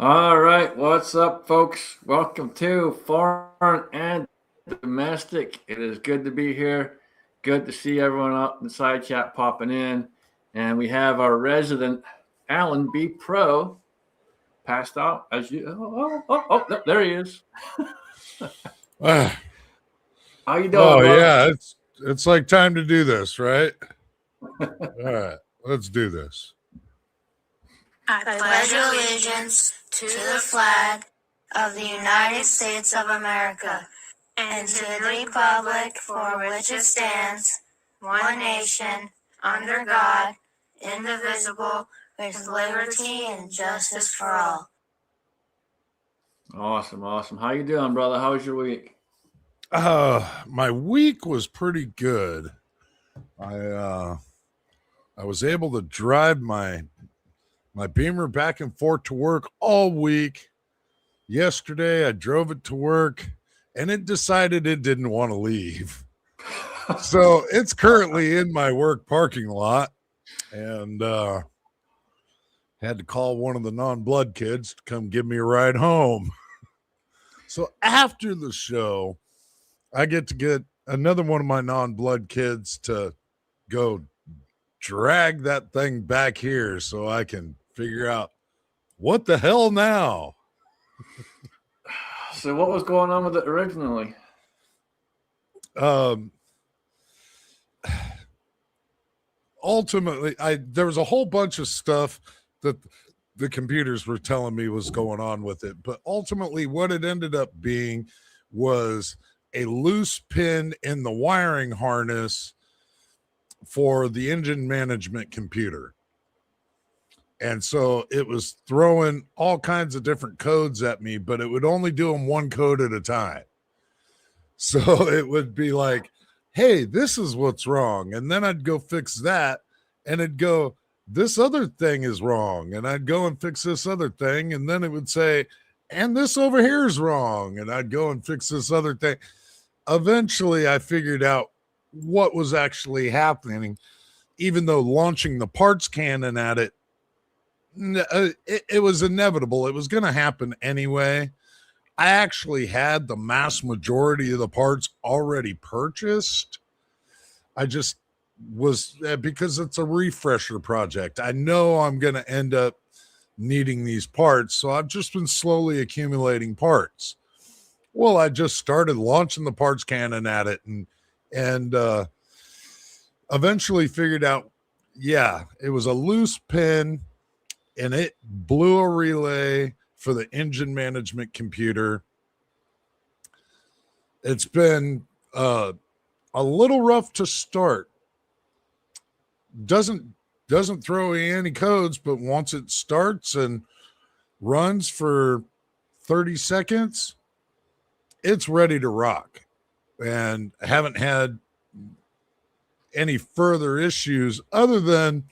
All right, what's up, folks? Welcome to Foreign and Domestic. It is good to be here. Good to see everyone up in the side chat popping in. And we have our resident AllenBePro passed out as you. No, there he is. Ah, How you doing, oh brother? yeah, it's like time to do this, right? All right, let's do this. I pledge allegiance to the flag of the United States of America and to the republic for which it stands, one nation, under God, indivisible, with liberty and justice for all. Awesome. How you doing, brother? How was your week? My week was pretty good. I was able to drive my Beamer back and forth to work all week. Yesterday, I drove it to work, and it decided it didn't want to leave. So it's currently in my work parking lot, and had to call one of the non-blood kids to come give me a ride home. So after the show, I get another one of my non-blood kids to go drag that thing back here so I can figure out what the hell now. So, what was going on with it originally? Ultimately, there was a whole bunch of stuff that the computers were telling me was going on with it, but ultimately what it ended up being was a loose pin in the wiring harness for the engine management computer. And so it was throwing all kinds of different codes at me, but it would only do them one code at a time. So it would be like, hey, this is what's wrong. And then I'd go fix that, and it'd go, this other thing is wrong. And I'd go and fix this other thing. And then it would say, and this over here is wrong. And I'd go and fix this other thing. Eventually, I figured out what was actually happening, even though launching the parts cannon at it, it was inevitable. It was going to happen anyway. I actually had the mass majority of the parts already purchased. I just was, because it's a refresher project, I know I'm going to end up needing these parts. So I've just been slowly accumulating parts. Well, I just started launching the parts cannon at it and eventually figured out, yeah, it was a loose pin and it blew a relay for the engine management computer. It's been a little rough to start. Doesn't throw any codes, but once it starts and runs for 30 seconds, it's ready to rock. And I haven't had any further issues other than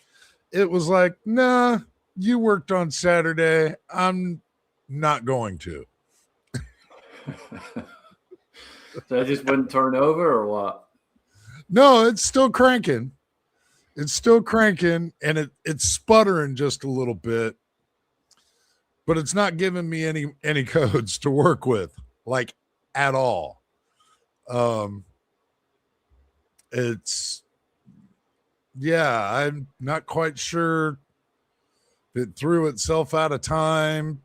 it was like, nah, you worked on Saturday. I'm not going to. So it just wouldn't turn over or what? No, it's still cranking. It's still cranking, and it's sputtering just a little bit, but it's not giving me any codes to work with, like, at all. It's, yeah, I'm not quite sure if it threw itself out of time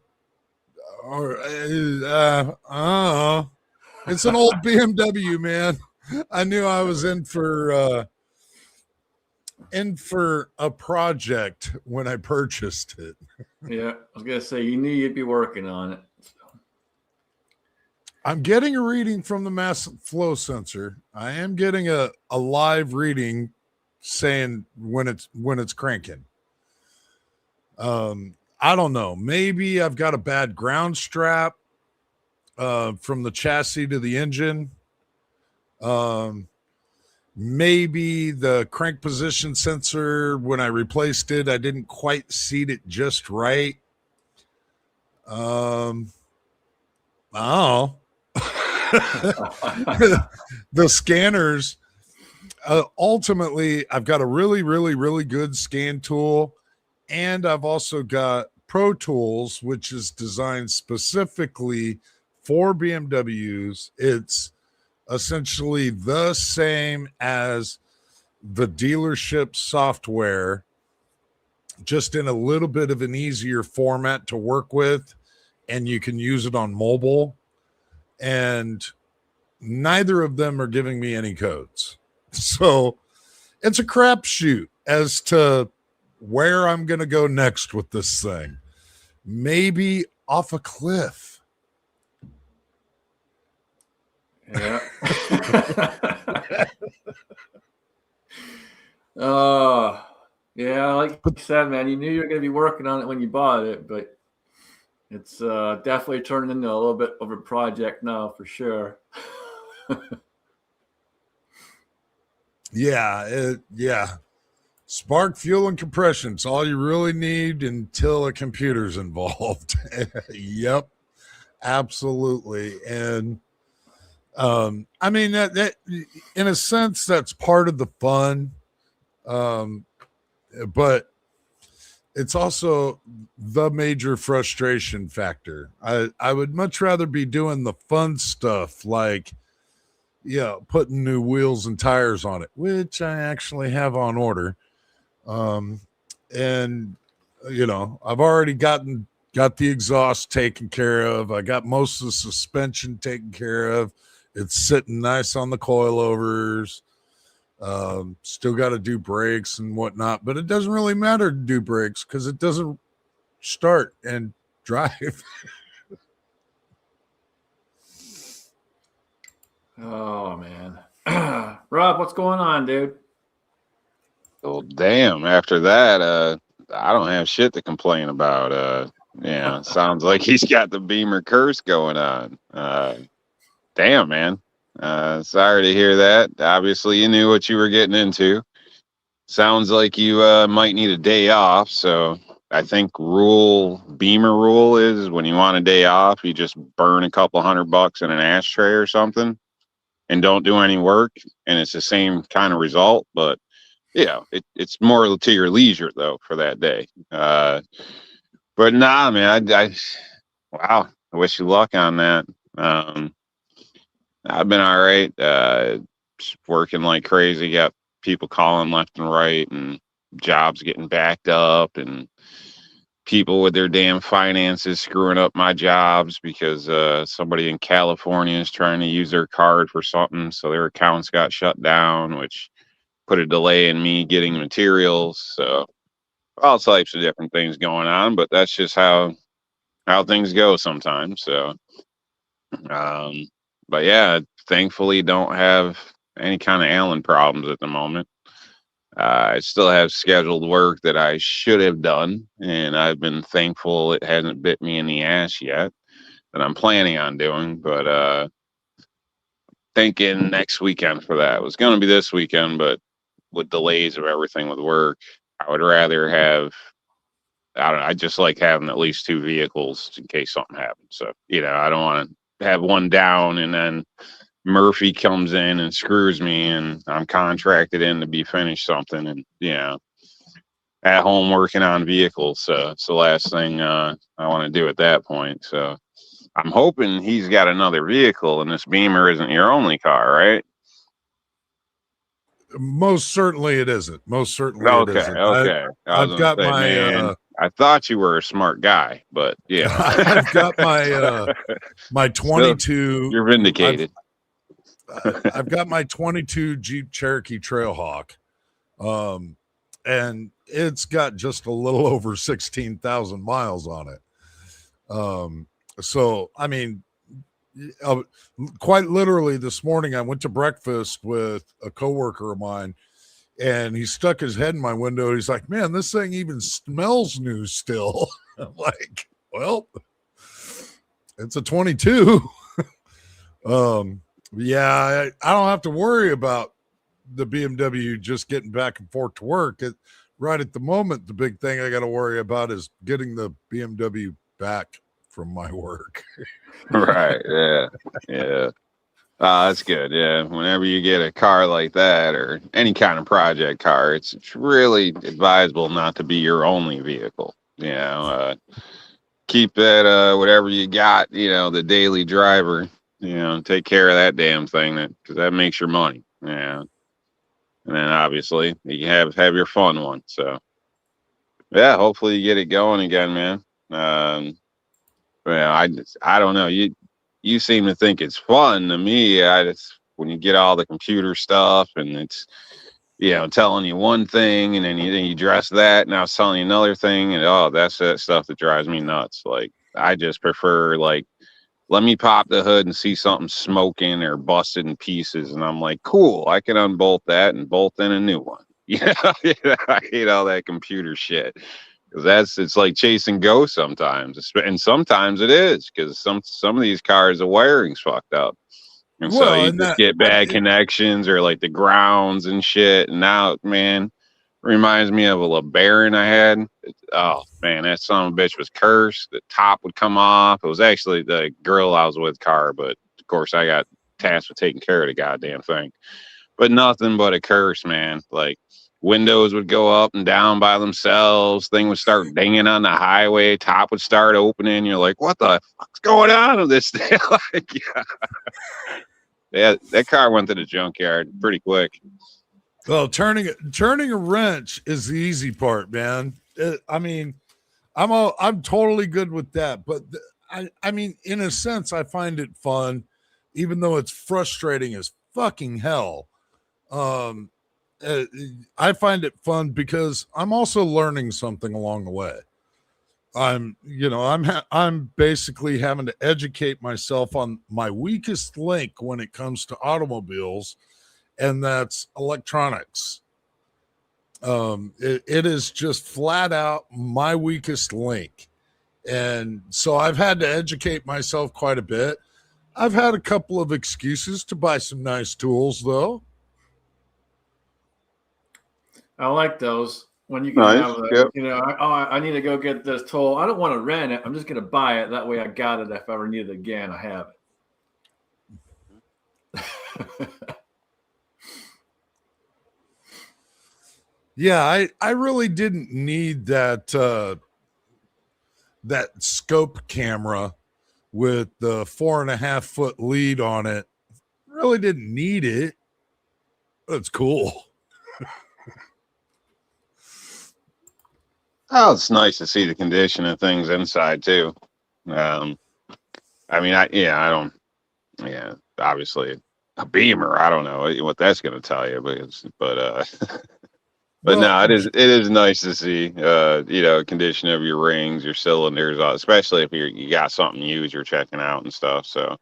or I don't know. It's an old BMW, man. I knew I was in for a project when I purchased it. Yeah, I was gonna say you knew you'd be working on it. I'm getting a reading from the mass flow sensor. I am getting a live reading saying when it's cranking. I don't know. Maybe I've got a bad ground strap from the chassis to the engine. Maybe the crank position sensor, when I replaced it, I didn't quite seat it just right. I don't know. The scanners, ultimately, I've got a really, really, really good scan tool, and I've also got Pro Tools, which is designed specifically for BMWs. It's essentially the same as the dealership software, just in a little bit of an easier format to work with, and you can use it on mobile. And neither of them are giving me any codes. So it's a crapshoot as to where I'm going to go next with this thing. Maybe off a cliff. Yeah. Oh, yeah. Like you said, man, you knew you were going to be working on it when you bought it, but it's definitely turning into a little bit of a project now for sure. Yeah. Spark, fuel, and compression. It's all you really need until a computer's involved. Yep, absolutely. And I mean that in a sense that's part of the fun, but it's also the major frustration factor. I would much rather be doing the fun stuff like, putting new wheels and tires on it, which I actually have on order. And I've already got the exhaust taken care of. I got most of the suspension taken care of. It's sitting nice on the coilovers. Still got to do brakes and whatnot, but it doesn't really matter to do brakes because it doesn't start and drive. Oh man. Rob, what's going on, dude? Well, damn, after that, I don't have shit to complain about. Sounds like he's got the Beamer curse going on. Damn, man. Sorry to hear that. Obviously, you knew what you were getting into. Sounds like you might need a day off. So I think Beamer rule is when you want a day off, you just burn a couple $100 in an ashtray or something and don't do any work. And it's the same kind of result, but it's more to your leisure though for that day. But nah, man, wow, I wish you luck on that. I've been all right. Just working like crazy. Got people calling left and right, and jobs getting backed up, and people with their damn finances screwing up my jobs because somebody in California is trying to use their card for something, so their accounts got shut down, which put a delay in me getting materials. So all types of different things going on, but that's just how things go sometimes. So but yeah, thankfully don't have any kind of Allen problems at the moment. I still have scheduled work that I should have done, and I've been thankful it hasn't bit me in the ass yet, that I'm planning on doing, but thinking next weekend for that. It was going to be this weekend, but with delays of everything with work, I would rather have, I don't know, I just like having at least 2 vehicles in case something happens. So, I don't want to have one down and then Murphy comes in and screws me and I'm contracted in to be finished something and, at home working on vehicles. So it's the last thing I want to do at that point. So I'm hoping he's got another vehicle and this Beamer isn't your only car, right? Most certainly it isn't. Most certainly it isn't. Okay. I've got my I thought you were a smart guy, but yeah. I've got my my 22. You're vindicated. I've got my 22 Jeep Cherokee Trailhawk. And it's got just a little over 16,000 miles on it. So I mean, quite literally this morning I went to breakfast with a coworker of mine and he stuck his head in my window. He's like, man, this thing even smells new still. I'm like, well, it's a 22. Yeah, I don't have to worry about the BMW just getting back and forth to work. Right at the moment, the big thing I got to worry about is getting the BMW back from my work. Right. Yeah. That's good. Yeah. Whenever you get a car like that or any kind of project car, it's really advisable not to be your only vehicle. Keep that whatever you got, the daily driver, take care of that damn thing because that makes your money. Yeah. And then obviously you have your fun one. So yeah, hopefully you get it going again, man. Well, I don't know. You seem to think it's fun. To me, when you get all the computer stuff and it's telling you one thing and then you dress that. Now it's telling you another thing. And that's that stuff that drives me nuts. Like, I just prefer, like, let me pop the hood and see something smoking or busted in pieces. And I'm like, cool, I can unbolt that and bolt in a new one. I hate all that computer shit. Because it's like chasing ghosts sometimes. And sometimes it is because some of these cars, the wiring's fucked up. And so Well, you and just get bad connections or like the grounds and shit. And now, man, reminds me of a LeBaron I had. Oh, man, that son of a bitch was cursed. The top would come off. It was actually the girl I was with car, but of course I got tasked with taking care of the goddamn thing. But nothing but a curse, man. Like, windows would go up and down by themselves. Thing would start dinging on the highway. Top would start opening. You're like, what the fuck's going on with this thing? Like, yeah, that car went to the junkyard pretty quick. Well, turning a wrench is the easy part, man. I mean, I'm totally good with that, but I mean, in a sense, I find it fun, even though it's frustrating as fucking hell. I find it fun because I'm also learning something along the way. I'm basically having to educate myself on my weakest link when it comes to automobiles, and that's electronics. It is just flat out my weakest link. And so I've had to educate myself quite a bit. I've had a couple of excuses to buy some nice tools, though. I like those. When you can have I need to go get this tool. I don't want to rent it. I'm just going to buy it. That way I got it. If I ever need it again, I have it. Yeah, I really didn't need that scope camera with the 4.5-foot lead on it. Really didn't need it. That's cool. Oh, it's nice to see the condition of things inside too. Obviously a Beamer. I don't know what that's going to tell you, but no, it is nice to see, condition of your rings, your cylinders, especially if you got something used you're checking out and stuff. So,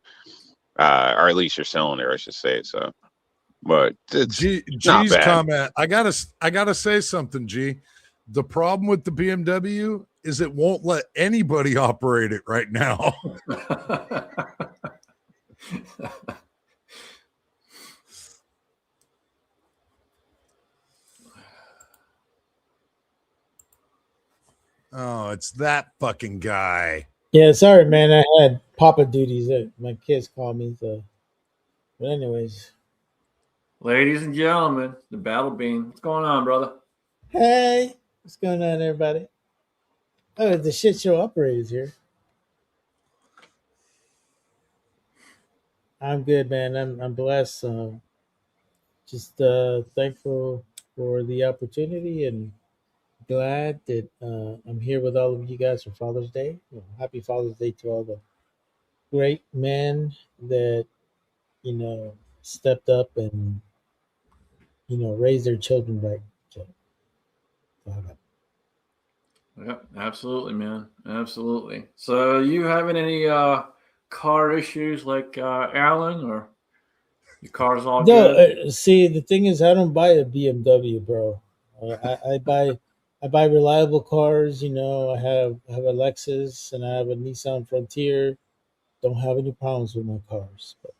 or at least your cylinder, I should say. So, but it's not G's bad. Comment. I gotta say something, G. The problem with the BMW is it won't let anybody operate it right now. Oh, it's that fucking guy. Yeah, sorry, man. I had papa duties that my kids call me. So, but anyways, Ladies and gentlemen, the Battle Bean. What's going on, brother? hey, what's going on, everybody? Oh, the shit show operators here. I'm good, man. I'm blessed. Just thankful for the opportunity and glad that I'm here with all of you guys for Father's Day. Happy Father's Day to all the great men that stepped up and raised their children right. So, Yep, absolutely, man. Absolutely. So, you having any car issues like Allen, or your car's all no, good? see, the thing is, I don't buy a BMW, bro. I buy reliable cars. I have a Lexus and I have a Nissan Frontier. Don't have any problems with my cars. But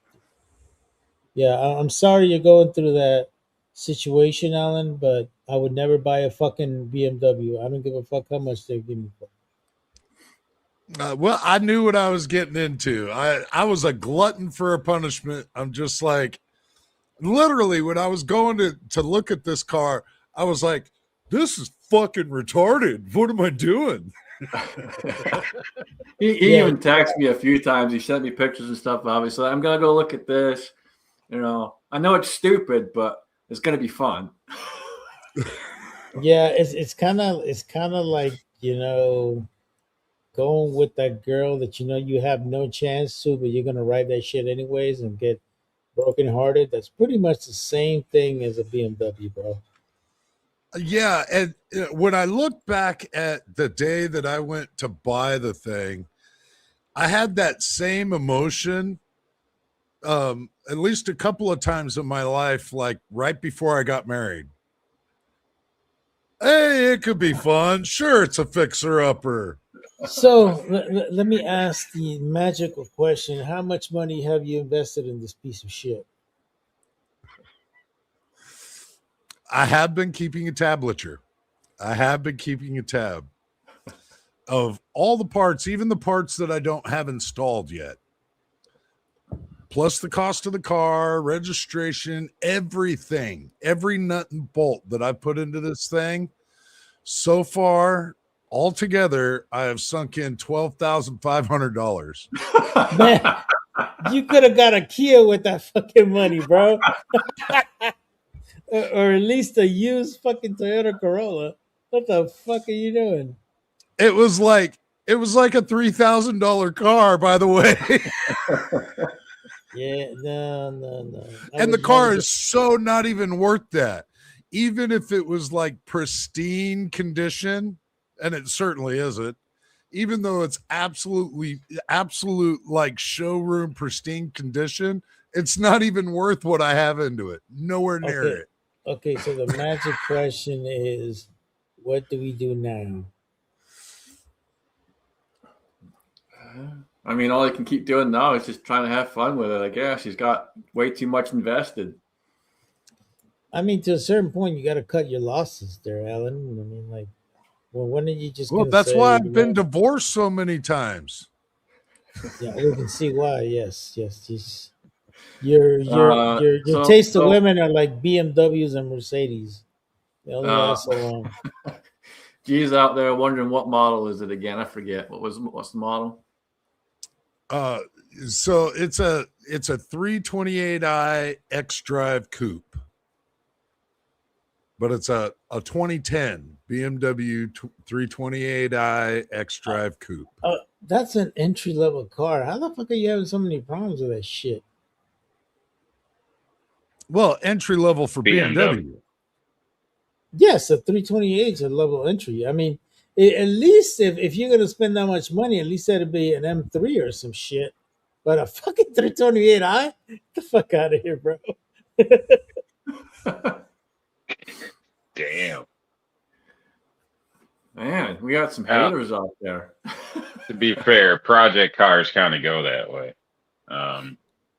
yeah, I'm sorry you're going through that situation, Alan. But I would never buy a fucking BMW. I don't give a fuck how much they give me for. Well, I knew what I was getting into. I was a glutton for a punishment. I'm just like, literally, when I was going to look at this car, I was like, This is fucking retarded. What am I doing? He even texted me a few times. He sent me pictures and stuff. Obviously, I'm gonna go look at this. You know, I know it's stupid, but it's gonna be fun. Yeah, it's kind of like, going with that girl that you have no chance to, but you're gonna ride that shit anyways and get brokenhearted. That's pretty much the same thing as a BMW, bro. Yeah, and when I look back at the day that I went to buy the thing, I had that same emotion at least a couple of times in my life, like right before I got married. Hey, it could be fun. Sure, it's a fixer-upper. So let me ask the magical question: how much money have you invested in this piece of shit? I have been keeping a tablature. I have been keeping a tab of all the parts, even the parts that I don't have installed yet. Plus the cost of the car, registration, everything, every nut and bolt that I put into this thing. So far, altogether, I have sunk in $12,500. Man, you could have got a Kia with that fucking money, bro. Or at least a used fucking Toyota Corolla. What the fuck are you doing? It was like a $3,000 car, by the way. Yeah, no. And the car is so not even worth that. Even if it was like pristine condition, and it certainly isn't, even though it's absolute like showroom pristine condition, it's not even worth what I have into it. Nowhere near it. Okay, so the magic question is, what do we do now? I mean, all he can keep doing now is just trying to have fun with it. I guess he's got way too much invested. I mean, to a certain point, you got to cut your losses there, Alan. I mean, like, well, when are you just? Well, that's why I've been divorced so many times. Yeah, we can see why. Yes. Your taste of women are like BMWs and Mercedes. They only last so long. G's out there wondering what model is it again? I forget. What's the model? So it's a 328i X-Drive coupe, but it's a 2010 BMW 328i X-Drive coupe. That's an entry level car. How the fuck are you having so many problems with that shit? Well, entry level for BMW. Yes, a 328 is a level entry. I mean, at least if you're gonna spend that much money, at least that'd be an M3 or some shit. But a fucking 328i? Get the fuck out of here, bro. Damn. Man, we got some haters out there. To be fair, project cars kind of go that way. A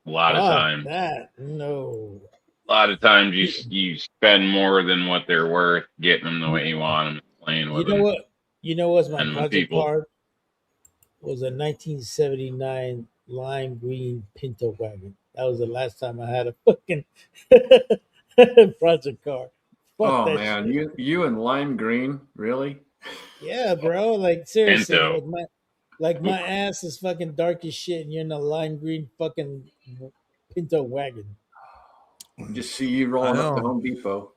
lot of times. A lot of times you spend more than what they're worth getting them the way you want them, playing with them. You know what's my project car? Was a 1979 lime green Pinto wagon. That was the last time I had a fucking project car. Fuck man, shit. you and lime green, really? Yeah, bro. Like seriously, my ass is fucking dark as shit, and you're in a lime green fucking Pinto wagon. Just see you rolling up to Home Depot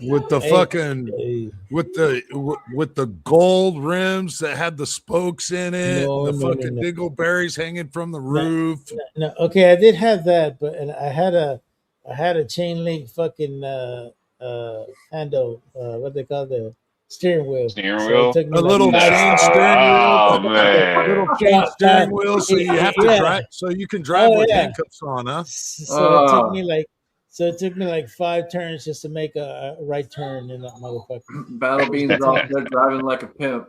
with the fucking with the gold rims that had the spokes in it, fucking dingleberries hanging from the roof. No, okay, I did have that, but I had a chain link fucking handle, what they call the steering wheel. So a little chain steering wheel. Oh man, little chain steering wheel, so you have to drive, so you can drive with handcuffs on, huh? So it took me like 5 turns just to make a right turn in that motherfucker. Battle Beans out there driving like a pimp.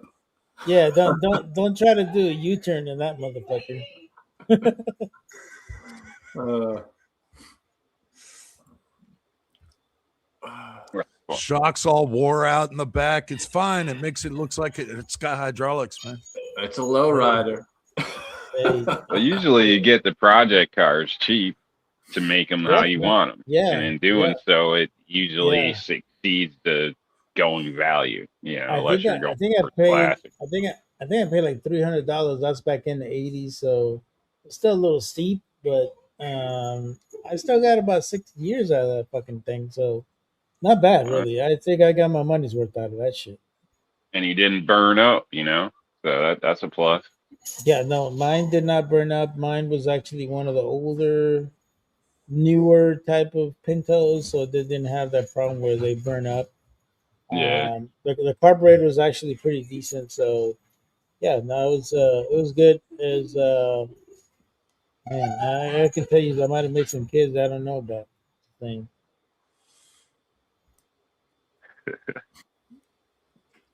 Yeah, don't try to do a U-turn in that motherfucker. Shocks all wore out in the back. It's fine. It makes it looks like it's got hydraulics, man. It's a low rider. Well, usually you get the project cars cheap to make them how you want them. Yeah. And in doing so, it usually exceeds the going value, I unless think you're I, going I think I for paid. classic. I paid like $300. That's back in the '80s, so it's still a little steep, but I still got about 6 years out of that fucking thing. So not bad, Uh, really. I think I got my money's worth out of that shit. and you didn't burn up, so that's a plus. Yeah, no, mine did not burn up. Mine was actually one of the older, newer type of Pintos, so they didn't have that problem where they burn up. Yeah. The carburetor was actually pretty decent, so yeah, no, it was good. It was man, I can tell you, I might have made some kids I don't know about. Thing.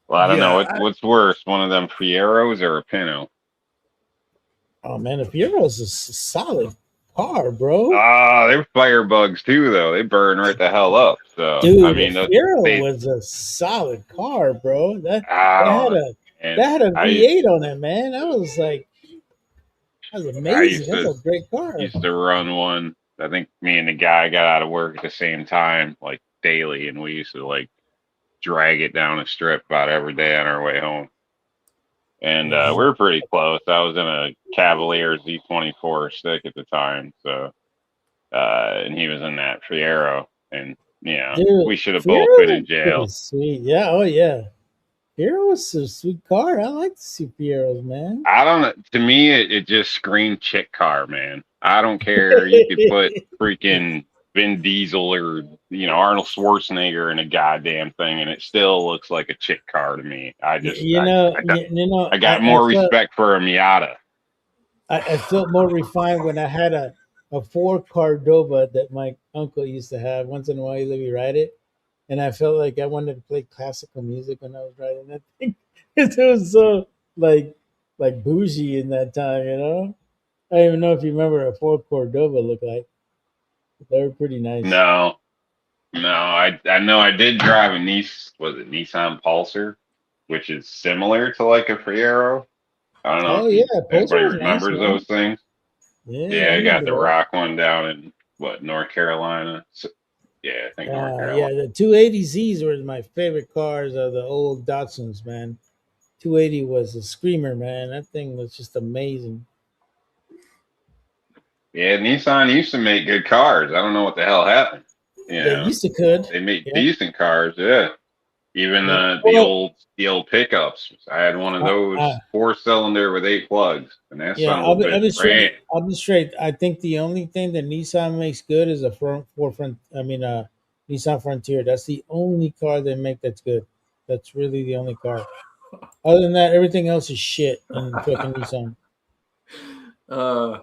Well, I don't know Yeah, what's worse, one of them Fieros or a Pinto. Oh man, the Fiero's a solid car, bro. Ah, they're firebugs too, though. They burn right the hell up. So I Dude, the mean, Fiero they was a solid car, bro. I That had don't, a and that had a I V8 on it, man. That was I amazing. That's a great car. used to run one. I think me and the guy got out of work at the same time, like daily, and we used to like drag it down a strip about every day on our way home. And Yeah, we were pretty close. I was in a Cavalier Z24 stick at the time, so and he was in that Fiero, and dude, we should have both Fiero been in was pretty jail. sweet. Yeah, oh yeah, Fiero was a sweet car. I like to see Fieros, man. I don't know. To me, it just screamed chick car, man. I don't care. You could put freaking Vin Diesel or Arnold Schwarzenegger in a goddamn thing, and it still looks like a chick car to me. I just I got I more felt respect for a Miata. I felt more refined when I had a Ford Cordova that my uncle used to have. Once in a while, he let me ride it, and I felt like I wanted to play classical music when I was riding that thing. It was so like like bougie in that time, you know. I don't even know if you remember what a Ford Cordova looked like. They were pretty nice. No, no, I know I did drive a Nissan Pulsar, which is similar to like a Fiero. I don't know Oh if yeah, Pulsar anybody was nice, remembers man. those things. Yeah, Yeah, I I got remember the that. rock one down in North Carolina. So, yeah, I think North Carolina. Yeah, the 280Zs were my favorite cars of the old Datsuns, man. 280 was a screamer, man. That thing was just amazing. Yeah, Nissan used to make good cars. I don't know what the hell happened. You They know, used to could. they made Yeah. decent cars. Yeah, even Yeah. the Well, old pickups. I had one of those 4-cylinder with 8 plugs, and that yeah, son of a I'll bitch be ran. straight. I'll be straight. I think the only thing that Nissan makes good is a forefront. Nissan Frontier. That's the only car they make that's good. That's really the only car. Other than that, everything else is shit in fucking Nissan. uh,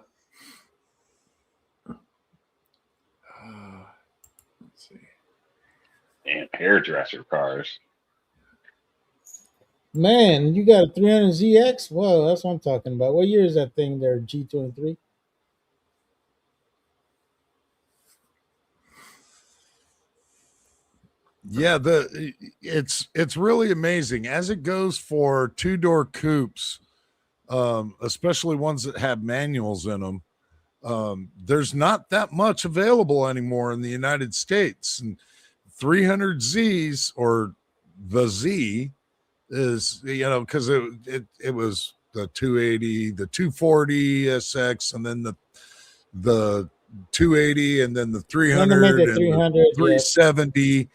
let's see. And hairdresser cars. Man, you got a 300ZX? Whoa, that's what I'm talking about. What year is that thing there? G23? yeah. It's really amazing as it goes for two-door coupes, especially ones that have manuals in them. There's not that much available anymore in the United States, and 300Zs or the Z is because it was the 280, the 240 SX, and then the 280, and then the Then they made 300 the and the 300, yeah. 370,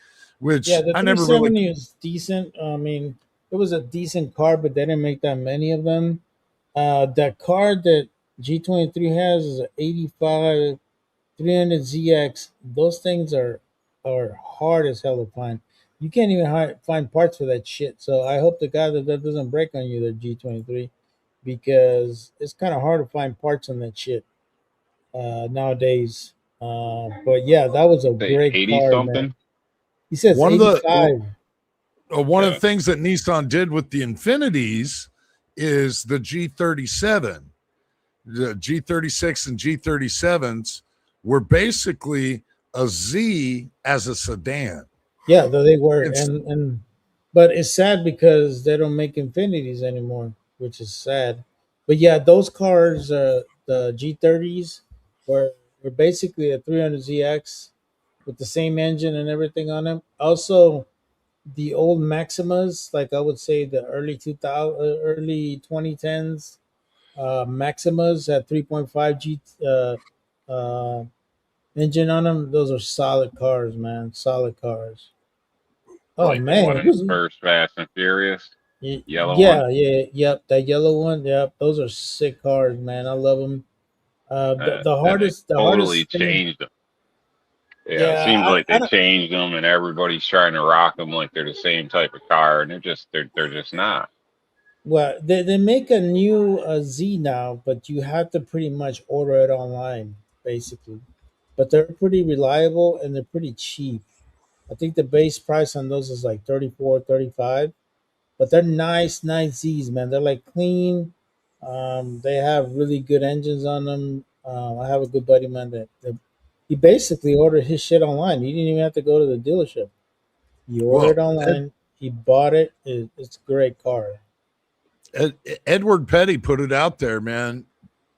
Yeah, which the I never really. 370 is decent. I mean, it was a decent car, but they didn't make that many of them. That car that G23 has is a 85 300ZX. Those things are hard as hell to find. You can't even find parts for that shit. So I hope the guy that doesn't break on you, the G23, because it's kind of hard to find parts on that shit nowadays. But yeah, that was a Say great 80 car, man. something. He says One of the 85. one of Yeah. the things that Nissan did with the Infinities is the G37. The G36 and G37s were basically a Z as a sedan. Yeah, though they were, It's and but it's sad because they don't make Infinities anymore, which is sad. But yeah, those cars, the G30s, were basically a 300ZX with the same engine and everything on them. Also, the old Maximas, like I would say the early 2000, early 2010s Maximas had 3.5 uh, engine on them. Those are solid cars, man. Solid cars. Oh Like the one man, in the first Fast and Furious, yellow one. yep. That yellow one, yep. Those are sick cars, man. I love them. Then they The totally hardest thing, changed them. Yeah, it yeah. seems like I they don't. changed them, and everybody's trying to rock them like they're the same type of car, and they're just not. Well, they make a new Z now, but you have to pretty much order it online, basically. But they're pretty reliable and they're pretty cheap. I think the base price on those is like 34, 35. But they're nice Z's, man. They're like clean. They have really good engines on them. I have a good buddy, man, that he basically ordered his shit online. He didn't even have to go to the dealership. He ordered Well, online. He bought it. It's a great car. Edward Petty put it out there, man.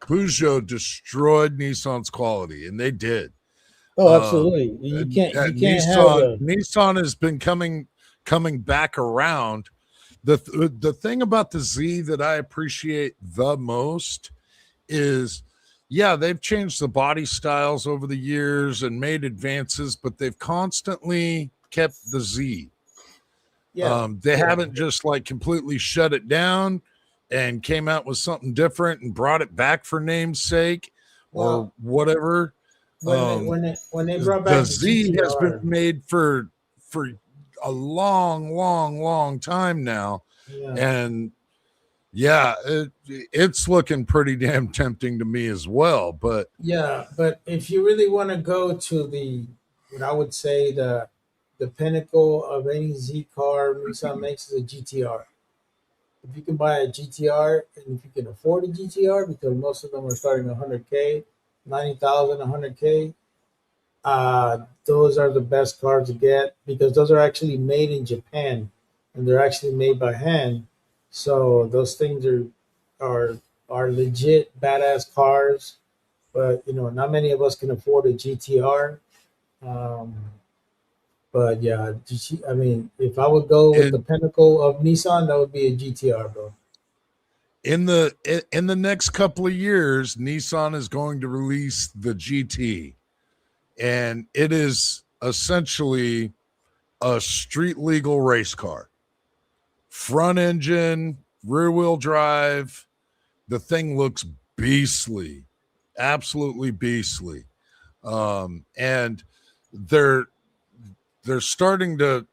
Peugeot destroyed Nissan's quality, and they did. Oh, absolutely. You can't have Nissan has been coming back around. The thing about the Z that I appreciate the most is, yeah, they've changed the body styles over the years and made advances, but they've constantly kept the Z. They haven't just like completely shut it down and came out with something different and brought it back for name's sake or whatever. When they brought back The Z has been GTR, made for a long time now, and yeah, it's looking pretty damn tempting to me as well. But yeah, but if you really want to go to what I would say the pinnacle of any Z car Nissan makes is a GTR. If you can buy a GTR and if you can afford a GTR, because most of them are starting 100K, 90,000, 100K, those are the best cars to get because those are actually made in Japan and they're actually made by hand. So those things are legit badass cars. But not many of us can afford a GTR. Um, but yeah, I mean, if I would go with the pinnacle of Nissan, that would be a GTR, bro. In the next couple of years, Nissan is going to release the GT, and it is essentially a street legal race car. Front engine, rear wheel drive. The thing looks beastly, absolutely beastly. And they're starting to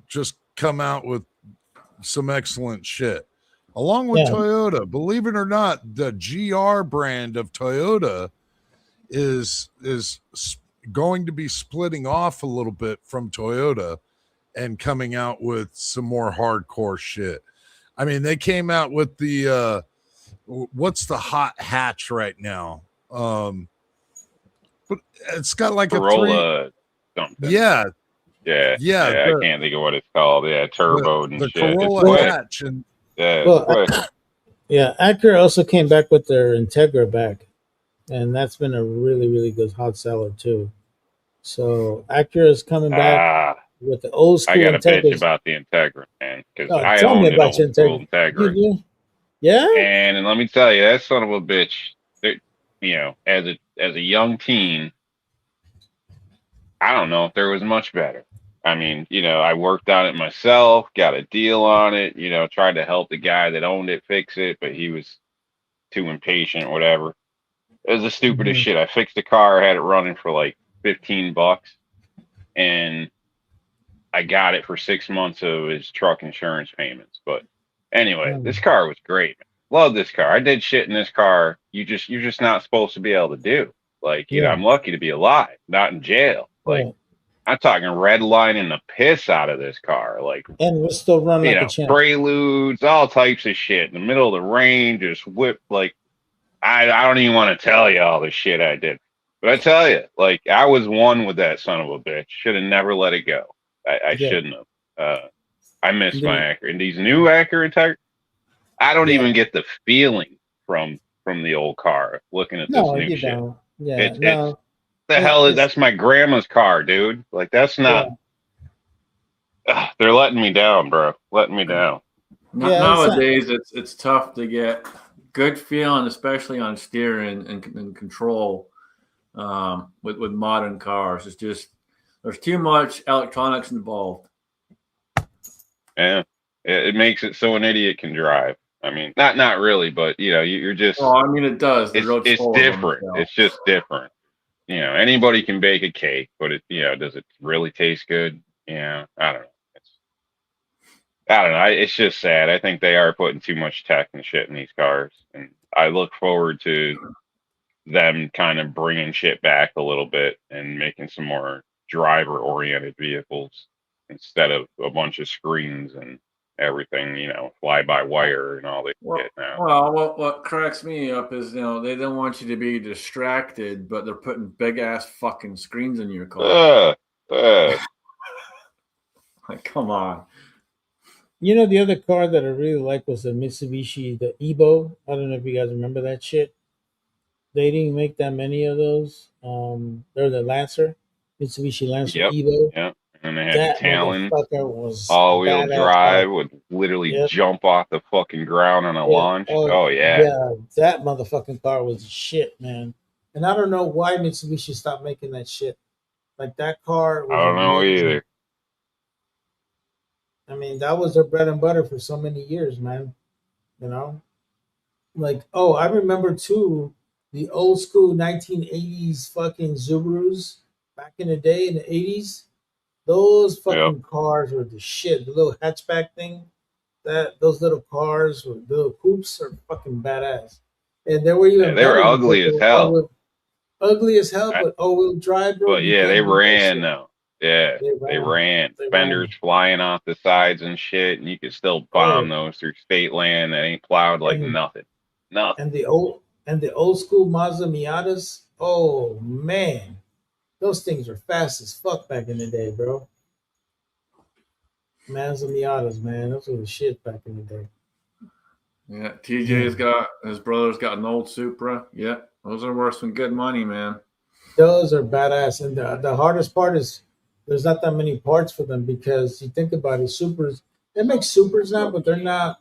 just come out with some excellent shit. Along with Toyota, believe it or not, the GR brand of Toyota is going to be splitting off a little bit from Toyota and coming out with some more hardcore shit. I mean, they came out with the what's the hot hatch right now? But it's got like Corolla something. Yeah. I can't think of what it's called. Yeah, turboed and the shit. Corolla hatch and Acura also came back with their Integra back, and that's been a really good hot seller too. So Acura is coming back with the old school. I got a bitch about the Integra, man, because I tell me owned an about old your school Integra. Integra. Yeah, and let me tell you, that son of a bitch. As a young teen, I don't know if there was much better. I mean, I worked on it myself, got a deal on it, tried to help the guy that owned it fix it, but he was too impatient, whatever. It was the stupidest shit. I fixed the car, had it running for like $15, and I got it for 6 months of his truck insurance payments. But anyway, this car was great. Love this car. I did shit in this car you're just not supposed to be able to do. Like, I'm lucky to be alive, not in jail. Like, I'm talking redlining the piss out of this car. Like, and we're still running like a champ. Preludes, all types of shit in the middle of the rain, just whipped. Like, I don't even want to tell you all the shit I did. But I tell you, like, I was one with that son of a bitch. Should have never let it go. I shouldn't have. I miss my Acura. And these new Acura, I don't even get the feeling from the old car looking at this new shit. Don't. Yeah, the hell is that's my grandma's car, dude. Like that's not. They're letting me down, bro. Letting me down. Yeah, it's not. Nowadays, it's tough to get good feeling, especially on steering and control with modern cars. It's just there's too much electronics involved. Yeah, it makes it so an idiot can drive. I mean, not really, but you know, you're just. Well, I mean, it does. The road's It's full different. of them. So. It's just different. You know, anybody can bake a cake, but does it really taste good? Yeah, I don't know. I don't know. It's just sad. I think they are putting too much tech and shit in these cars, and I look forward to them kind of bringing shit back a little bit and making some more driver-oriented vehicles instead of a bunch of screens and everything, fly-by-wire and all this shit now. Well, what cracks me up is, they don't want you to be distracted, but they're putting big-ass fucking screens in your car. Like, come on. The other car that I really liked was the Mitsubishi, the Evo. I don't know if you guys remember that shit. They didn't make that many of those. They're the Lancer, Mitsubishi Lancer Evo. Yep. And they had That the Talon motherfucker was all-wheel badass drive car. would literally jump off the fucking ground on a launch. Oh yeah. Yeah, that motherfucking car was shit, man. And I don't know why Mitsubishi stopped making that shit. Like that car was I don't know either. I mean, that was their bread and butter for so many years, man. Like, I remember too the old school 1980s fucking Subarus back in the day in the 80s. Those fucking cars were the shit. The little hatchback thing, those little cars, the little coupes are fucking badass. And they were even they were ugly as hell. Ugly as hell, but all-wheel drive, bro. But yeah, they ran though. Yeah, they ran. Fenders flying off the sides and shit, and you could still bomb those through state land that ain't plowed like nothing. And the old school Mazda Miatas. Oh man, those things were fast as fuck back in the day, bro. Mazda Miatas, man, those were the shit back in the day. Yeah, TJ's got his brother's got an old Supra. Yeah, those are worth some good money, man. Those are badass, and the hardest part is there's not that many parts for them because you think about it, Supras. They make Supras now, but they're not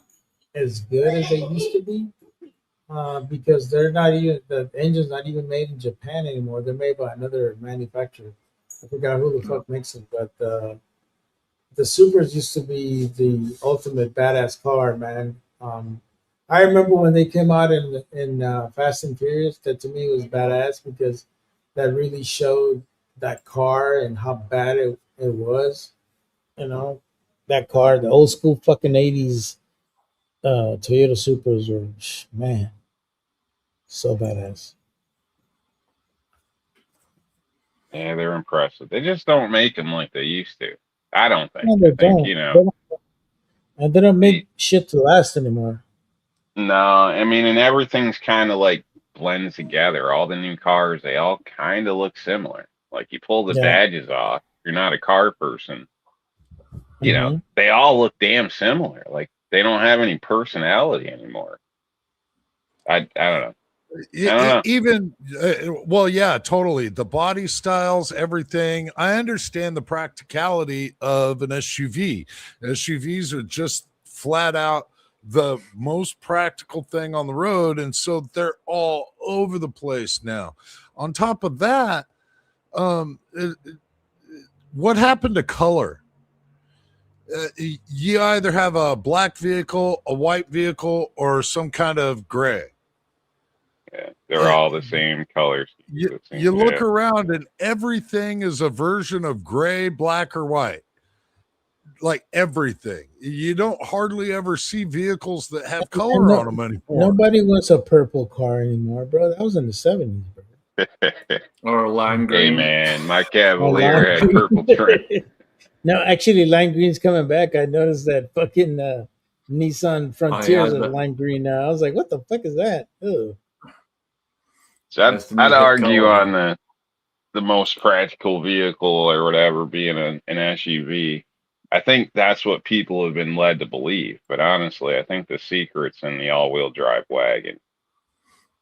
as good as they used to be. Because they're not even the engine's not even made in Japan anymore. They're made by another manufacturer. I forgot who the fuck makes them, but the Supras used to be the ultimate badass car, man. I remember when they came out in Fast and Furious. That to me was badass because that really showed that car and how bad it was. That car, the old school fucking 80s Toyota Supras were, man, so badass. Yeah, they're impressive. They just don't make them like they used to. I don't think. No, they don't. And they don't make shit to last anymore. No, I mean, and everything's kind of like blends together. All the new cars, they all kind of look similar. Like you pull the badges off, you're not a car person. They all look damn similar. Like they don't have any personality anymore. I don't know. Even well, yeah, totally. The body styles, everything. I understand the practicality of an SUV. SUVs are just flat out the most practical thing on the road, and so they're all over the place now. On top of that, what happened to color? You either have a black vehicle, a white vehicle, or some kind of gray. Yeah, they're all the same colors. You look around and everything is a version of gray, black, or white. Like everything. You don't hardly ever see vehicles that have color on them anymore. Nobody wants a purple car anymore, bro. That was in the 70s, bro. Or lime green. Hey, man, my Cavalier had purple trim. No, actually, lime green's coming back. I noticed that fucking Nissan Frontiers are lime green now. I was like, what the fuck is that? Ew. So I'd argue on the most practical vehicle or whatever being an SUV. I think that's what people have been led to believe. But honestly, I think the secret's in the all-wheel drive wagon.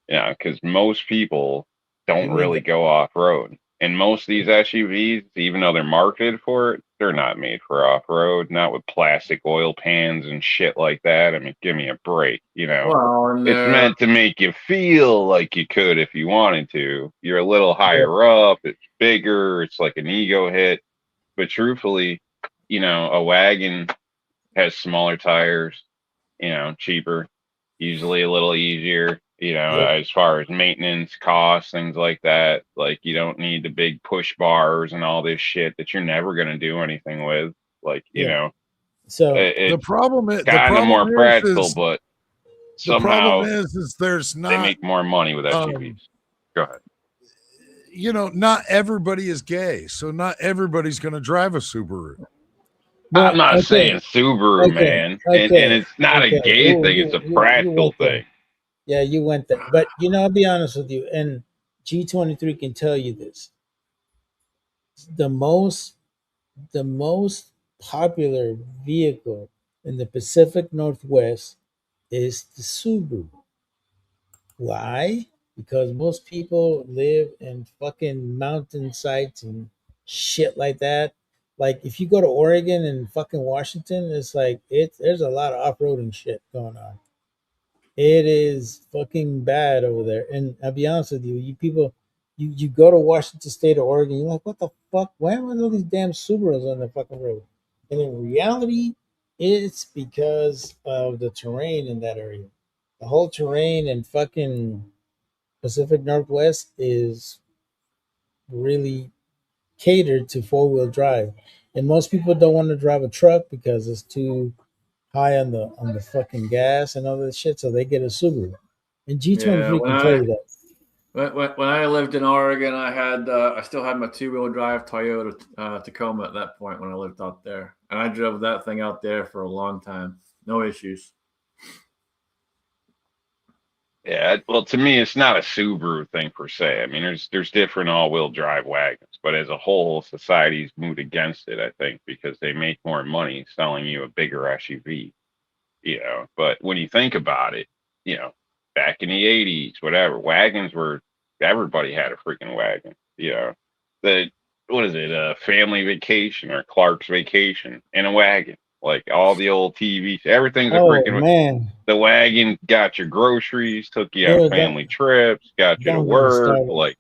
Because most people don't really go off-road. And most of these SUVs, even though they're marketed for it, they're not made for off-road, not with plastic oil pans and shit like that. I mean, give me a break, you know. Well, and It's meant to make you feel like you could if you wanted to. You're a little higher up, it's bigger, it's like an ego hit. But truthfully, you know, a wagon has smaller tires, you know, cheaper, usually a little easier, you know, Yep. as far as maintenance costs, things like that. Like you don't need the big push bars and all this shit that you're never going to do anything with. Like, you Yeah. know, So The it's problem is kind of more practical, but the problem somehow is there's they not make more money with SUVs. um, Go ahead. you know, not everybody is gay, so not everybody's going to drive a Subaru. I'm but not okay, saying Subaru, okay, man, and okay, it's not a okay. gay Ooh, thing; it's a you practical went there. thing. Yeah, you went there. But you know, I'll be honest with you, and G23 can tell you this. The most the most popular vehicle in the Pacific Northwest is the Subaru. Why? Because most people live in fucking mountain sites and shit like that. Like if you go to Oregon and fucking Washington, it's like there's a lot of off-roading shit going on. It is fucking bad over there. And I'll be honest with you, you people, you go to Washington State or Oregon, you're like, what the fuck? Why are all these damn Subarus on the fucking road? And in reality, it's because of the terrain in that area. The whole terrain in fucking Pacific Northwest is really catered to four-wheel drive. And most people don't want to drive a truck because it's too high on the fucking gas and all that shit, so they get a Subaru. And yeah. G23 can tell you that. When I lived in Oregon, I still had my 2-wheel drive Toyota Tacoma at that point when I lived out there, and I drove that thing out there for a long time, no issues. Yeah, well, to me, it's not a Subaru thing per se. I mean, there's different all-wheel drive wagons, but as a whole, society's moved against it. I think because they make more money selling you a bigger SUV. You know, but when you think about it, you know, back in the '80s, whatever, wagons were everybody had a freaking wagon. You know, the what is it, Family Vacation or Clark's Vacation in a wagon? Like all the old TVs, everything's a Oh freaking man, the wagon got your groceries, took you on oh, family trips, got you to don't get me work. started. Like,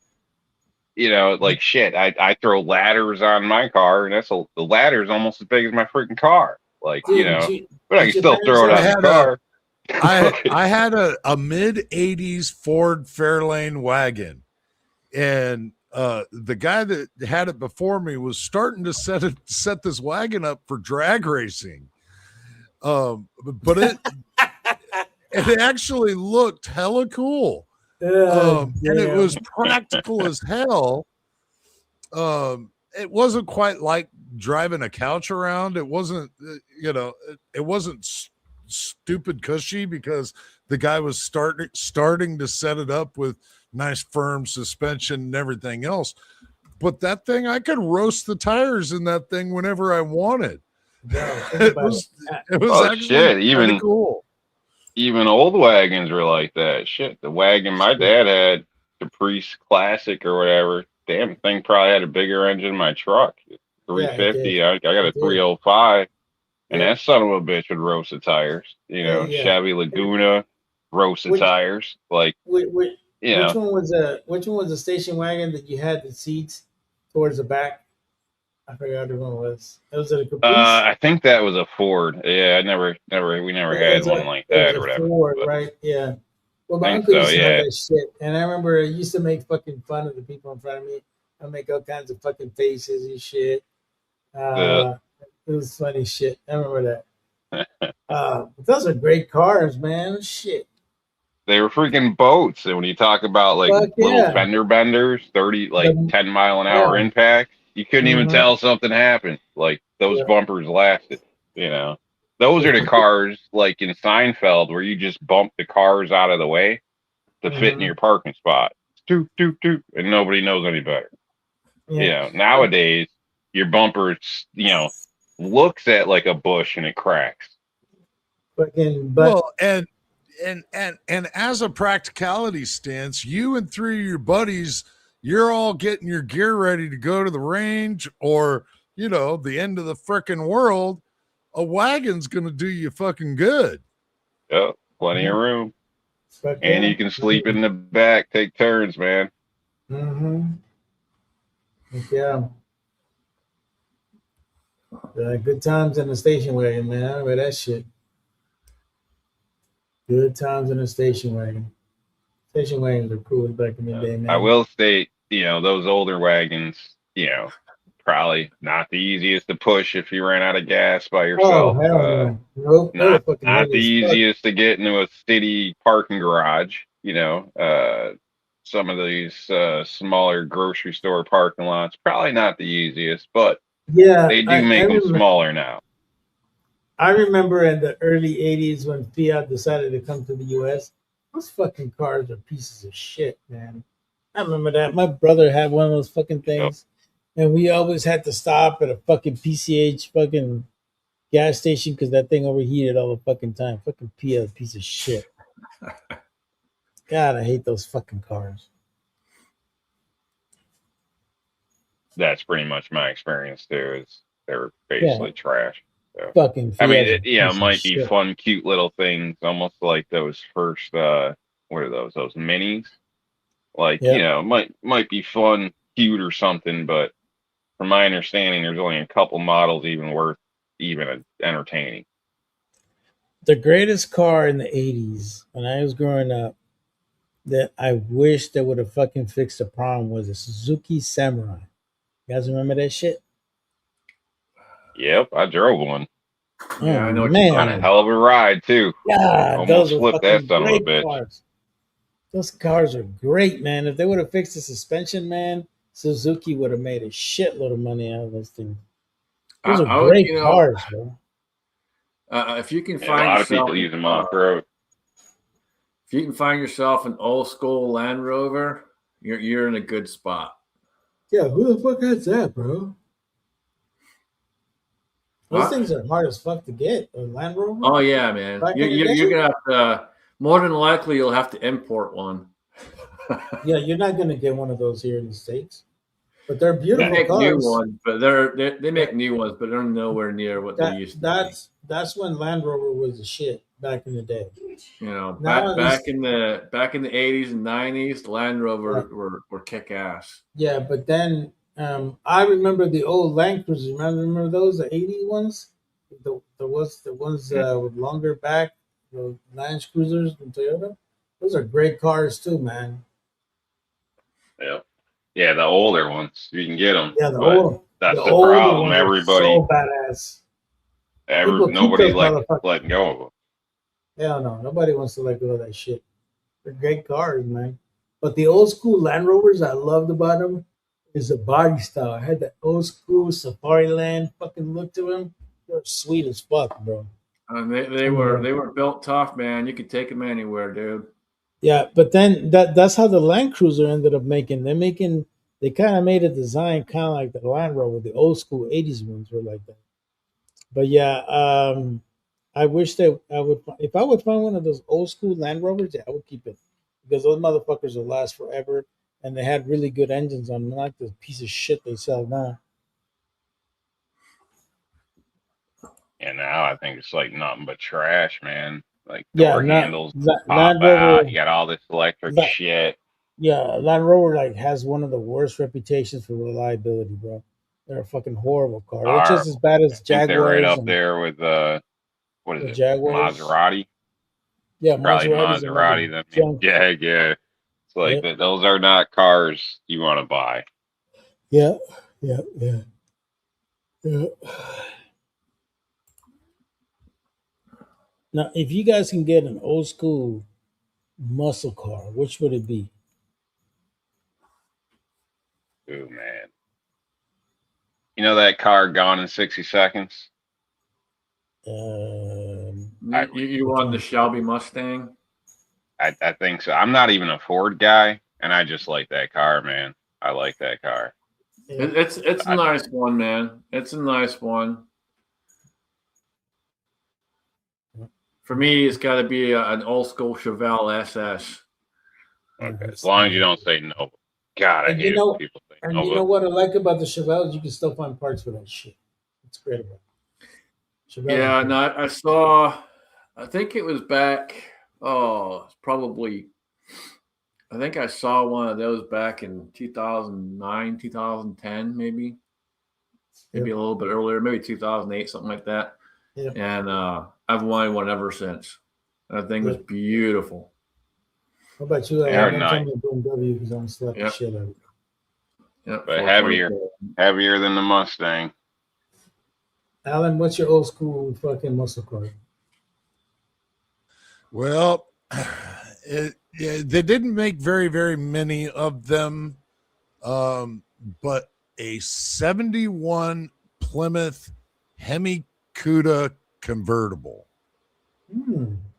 you know, like shit. I throw ladders on my car, and the ladder is almost as big as my freaking car. Like, you Dude, know, but I did can your still parents throw it I on have? the had a car. I had a mid '80s Ford Fairlane wagon, and the guy that had it before me was starting to set this wagon up for drag racing. But it actually looked hella cool. And it was Damn. practical as hell. It wasn't quite like driving a couch around. It wasn't, you know, it wasn't stupid cushy because the guy was starting to set it up with nice firm suspension and everything else. But that thing, I could roast the tires in that thing whenever I wanted. Bro, think It about it. was it was Oh actually shit! kind of cool. Even old wagons were like that. Shit, the wagon my dad had, Caprice Classic or whatever. Damn thing probably had a bigger engine than my truck. Yeah, it did. 350. I got a It did. 305, and Yeah. that son of a bitch would roast the tires. You Hell know, yeah. Chevy Laguna roast the Which tires. Like, which you know, which one was the station wagon that you had the seats towards the back? I forgot which one it was. Was it a Caprice? I think that was a Ford. Yeah, we never had one like It was that or a whatever. Ford, But right? Yeah. Well, I my think uncle so. used to have Yeah. that shit, and I remember I used to make fucking fun of the people in front of me. I make all kinds of fucking faces and shit. The It was funny shit. I remember that. Those are great cars, man. Shit. They were freaking boats. And when you talk about like Fuck little yeah. fender benders, 30, like The 10-mile-an-hour yeah. impact, you couldn't even Mm-hmm. tell something happened. Like those Yeah. bumpers lasted, you know. Those are the cars like in Seinfeld where you just bump the cars out of the way to fit in Mm-hmm. your parking spot. Doot, doot, doot, and nobody knows any better. You Yeah. know, nowadays your bumper, you know, looks at like a bush and it cracks. Fucking but Well, and as a practicality stance, you and three of your buddies, you're all getting your gear ready to go to the range or, you know, the end of the frickin' world, a wagon's going to do you fucking good. Yep, plenty of room. Fuck And yeah. you can sleep in the back, take turns, man. Mm-hmm. Yeah. Good times in the station wagon, man. I remember that shit. Good times in the station wagon. Station wagons are cool back in the day, I man. will state, those older wagons, probably not the easiest to push if you ran out of gas by Oh, yourself. hell no. Nope. They were Not fucking not the heavy as fuck. easiest to get into a city parking garage. Some of these smaller grocery store parking lots, probably not the easiest, but Yeah, they do make them smaller now. I remember in the early 80s when Fiat decided to come to the US, those fucking cars are pieces of shit, man. I remember that. My brother had one of those fucking things, and we always had to stop at a fucking PCH fucking gas station because that thing overheated all the fucking time. Fucking Fiat piece of shit. God, I hate those fucking cars. That's pretty much my experience too. Is they're Yeah, basically trash. So. fucking I mean, Fiat's a it piece of might be shit. fun, cute little things, almost like those first, what are those? Those minis, like Yeah. might be fun, cute or something. But from my understanding, there's only a couple models even worth even entertaining. The greatest car in the 80s when I was growing up that I wish they would have fucking fixed the problem was a Suzuki Samurai. You guys remember that shit? Yep, I drove one. Oh Yeah, I know what you're Had talking a man. hell of a ride too. Yeah, those Almost are flipped that fucking son of a great bitch. cars. Those cars are great, man. If they would have fixed the suspension, man, Suzuki would have made a shitload of money out of those things. Those are I would, great cars, bro. if you can And a find lot of yourself, people use them off road. if you can find yourself an old school Land Rover, you're in a good spot. Yeah, who the fuck has that, bro? Those Huh? things are hard as fuck to get. A Land Rover Oh yeah, man. back in the You're day. gonna have to. More than likely, you'll have to import one. Yeah, you're not gonna get one of those here in the States, but they're They beautiful make new cars. ones, but they That make new ones, but they're nowhere near what they that used to be. that's when Land Rover was the shit back in the day. You know, Now back it's in the 80s and 90s, Land yeah, Rover were kick ass. yeah, but then I remember the old Land Cruisers. Remember those the '80s ones? The ones with longer back, the Land Cruisers from Toyota. Those are great cars too, man. Yep. Yeah, the older ones you can get them, Yeah, but the that's the older problem. ones are Everybody, so badass. People keep nobody those like motherfuckers. letting go of them. Hell no, nobody wants to let go of that shit. They're great cars, man. But the old school Land Rovers I loved about them is the body style. I had that old school Safari Land fucking look to them. They're sweet as fuck, bro. And Yeah, they were built tough, man. You could take them anywhere, dude. yeah, but then that's how the Land Cruiser ended up making. They kind of made a design kind of like the Land Rover. The old school '80s ones were like that. But yeah, I wish that I would if I would find one of those old school Land Rovers, yeah, I would keep it because those motherfuckers will last forever, and they had really good engines on them, not the piece of shit they sell now. And now I think it's like nothing but trash, man. Like Yeah, door not handles pop Land out. You Rover. got all this electric La- shit. yeah, Land Rover like has one of the worst reputations for reliability, bro. They're a fucking horrible car. It's Are just as bad I as think they're right Jaguars up and there with what is the it? Jaguars. Maserati. Yeah, Probably Maseratis and other Maserati. Then junk. Jag. Yeah. It's like Yep. that. Those are not cars you want to buy. Yeah, yeah, yeah, yeah. Now, if you guys can get an old school muscle car, which would it be? Ooh man. You know that car Gone in 60 Seconds? I You Which want the one? Shelby Mustang? I think so. I'm not even a Ford guy, and I just like that car, man. I like that car. Yeah. It's a I, nice one, man. It's a nice one. For me, it's got to be an old school Chevelle SS. okay, as That's long as you don't say no. God, I And hate you it know, when people think and you Nova. know what I like about the Chevelles? You can still find parts for that shit. It's great about it. Chevelles are Yeah, good. no, I saw. I think it was back. Oh, it's probably. I think I saw one of those back in 2009, 2010, maybe Yep. a little bit earlier, maybe 2008, something like that. Yep. And I've wanted one ever since. That thing was Yep. beautiful. How about you, They're Alan? Don't tell nice, me BMW because I'm gonna slap the Yep, shit out of it. yep, but 420. heavier than the Mustang. Alan, what's your old school fucking muscle car? Well, they didn't make very many of them, but a 71 Plymouth Hemi Cuda convertible.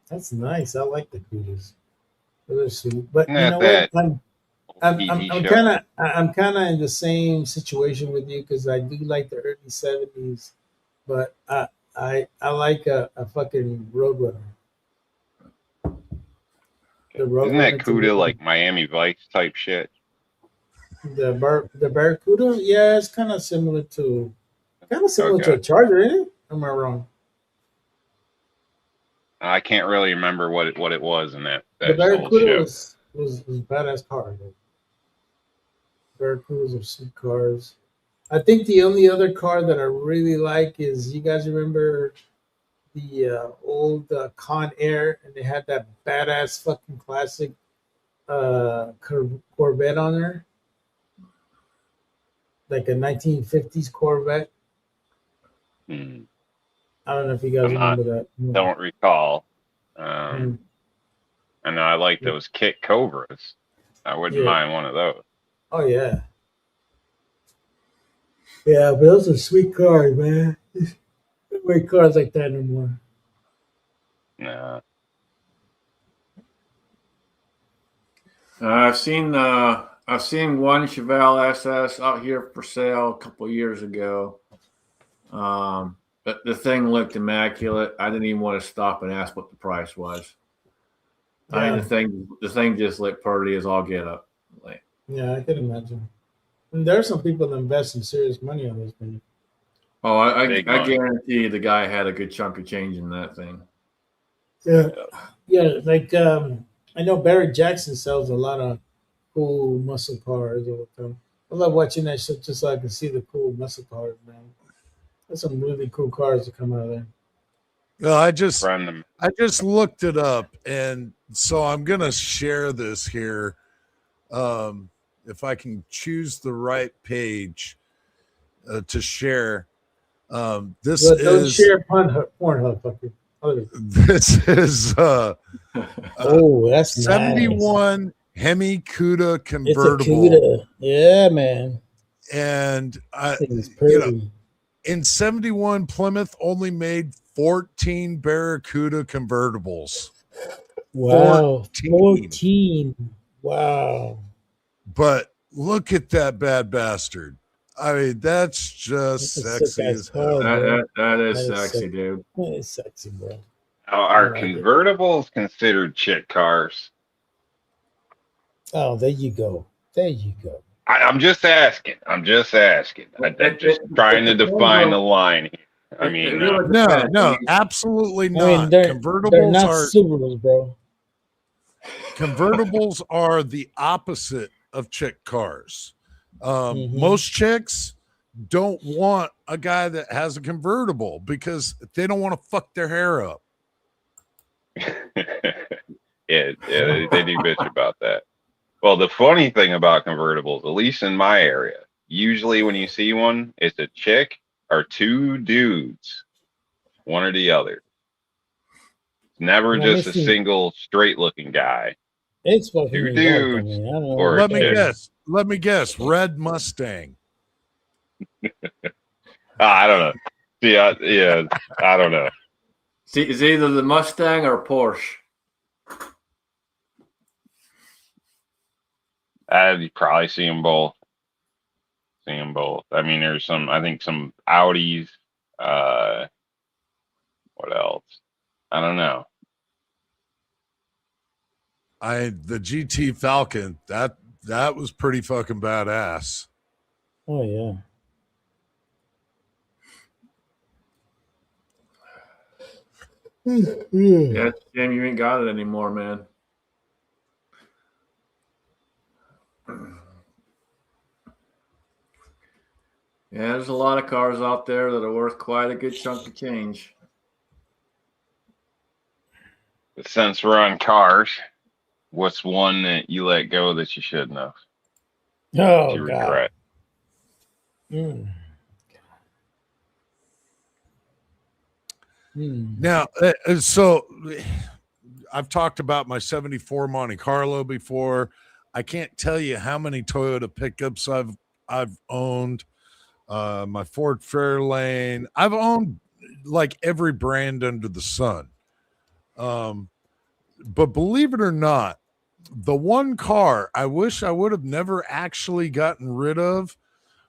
That's nice. I like the Cudas. They're sweet. But Isn't you that know what? that PT I'm show? kind of in the same situation with you because I do like the early '70s, but I like a fucking Roadrunner. The Isn't that Roadrunner to CUDA me, like Miami Vice type shit? the Barracuda. Yeah, it's kind of similar to Okay. a Charger, isn't it? Am I wrong? I can't really remember what it was in The that old Barracuda show. was a badass car. Though. Barracudas are sweet cars. I think the only other car that I really like is you guys remember the old Con Air, and they had that badass fucking classic Corvette on there, like a 1950s Corvette. Hmm. I don't know if you guys I'm not remember that. don't recall. Mm. I know I like those Kit Cobras. I wouldn't Yeah. mind one of those. Oh yeah. Yeah, but those are sweet cars, man. Don't make cars like that no more. Nah. I've seen one Chevelle SS out here for sale a couple of years ago. But the thing looked immaculate. I didn't even want to stop and ask what the price was. I mean, Yeah, the thing just looked pretty as all get up. Like, yeah, I can imagine. And there are some people that invest some serious money on this thing. oh, Big I money. guarantee the guy had a good chunk of change in that thing. Yeah, Yeah. yeah. Like I know Barrett Jackson sells a lot of cool muscle cars all the time. I love watching that shit just so I can see the cool muscle cars, man. There's some really cool cars that come out of there. No, Friend them. I just looked it up, and so I'm gonna share this here. If I can choose the right page to share. This But don't is share Pornhub, fucker. this is Oh, that's nice. 71 Hemi Cuda It's a convertible, CUDA. Yeah, man. and Thing is you know, pretty. in 71 Plymouth only made 14 Barracuda convertibles. Wow. 14. 14. Wow. But look at that bad bastard. I mean, that's just That's a sick sexy ass as car, hell. bro. That is That is sexy, sick. dude. That is sexy, bro. I Are like it. convertibles considered chick cars? Oh, there you go. There you go. I'm just asking. I'm just asking. I'm just trying to define the line here. I It mean, really No, depends. I no, mean, absolutely I mean, not. they're Convertibles not are Subarus, bro. convertibles are the opposite of chick cars. Mm-hmm. Most chicks don't want a guy that has a convertible because they don't want to fuck their hair up. yeah, they do bitch about that. Well, the funny thing about convertibles, at least in my area, usually when you see one, it's a chick or two dudes, one or the other. It's never Now, just a listen, single straight looking guy. it's fucking Two New York. I dudes mean, I don't know or what a Let me you're chick. saying. guess. Let me guess. Red Mustang. I don't know. See, yeah, I don't know. see, it's either the Mustang or Porsche. I'd probably see them both. See them both. I mean, there's some. I think some Audis. What else? I don't know. The GT Falcon, that was pretty fucking badass. Oh yeah. Yeah, it's a shame you ain't got it anymore, man. Yeah, there's a lot of cars out there that are worth quite a good chunk of change. But since we're on cars, what's one that you let go that you shouldn't have? That Oh you God. regret? Mm. Now, so I've talked about my 74 Monte Carlo before. I can't tell you how many Toyota pickups I've owned. My Ford Fairlane. I've owned like every brand under the sun. But believe it or not, the one car I wish I would have never actually gotten rid of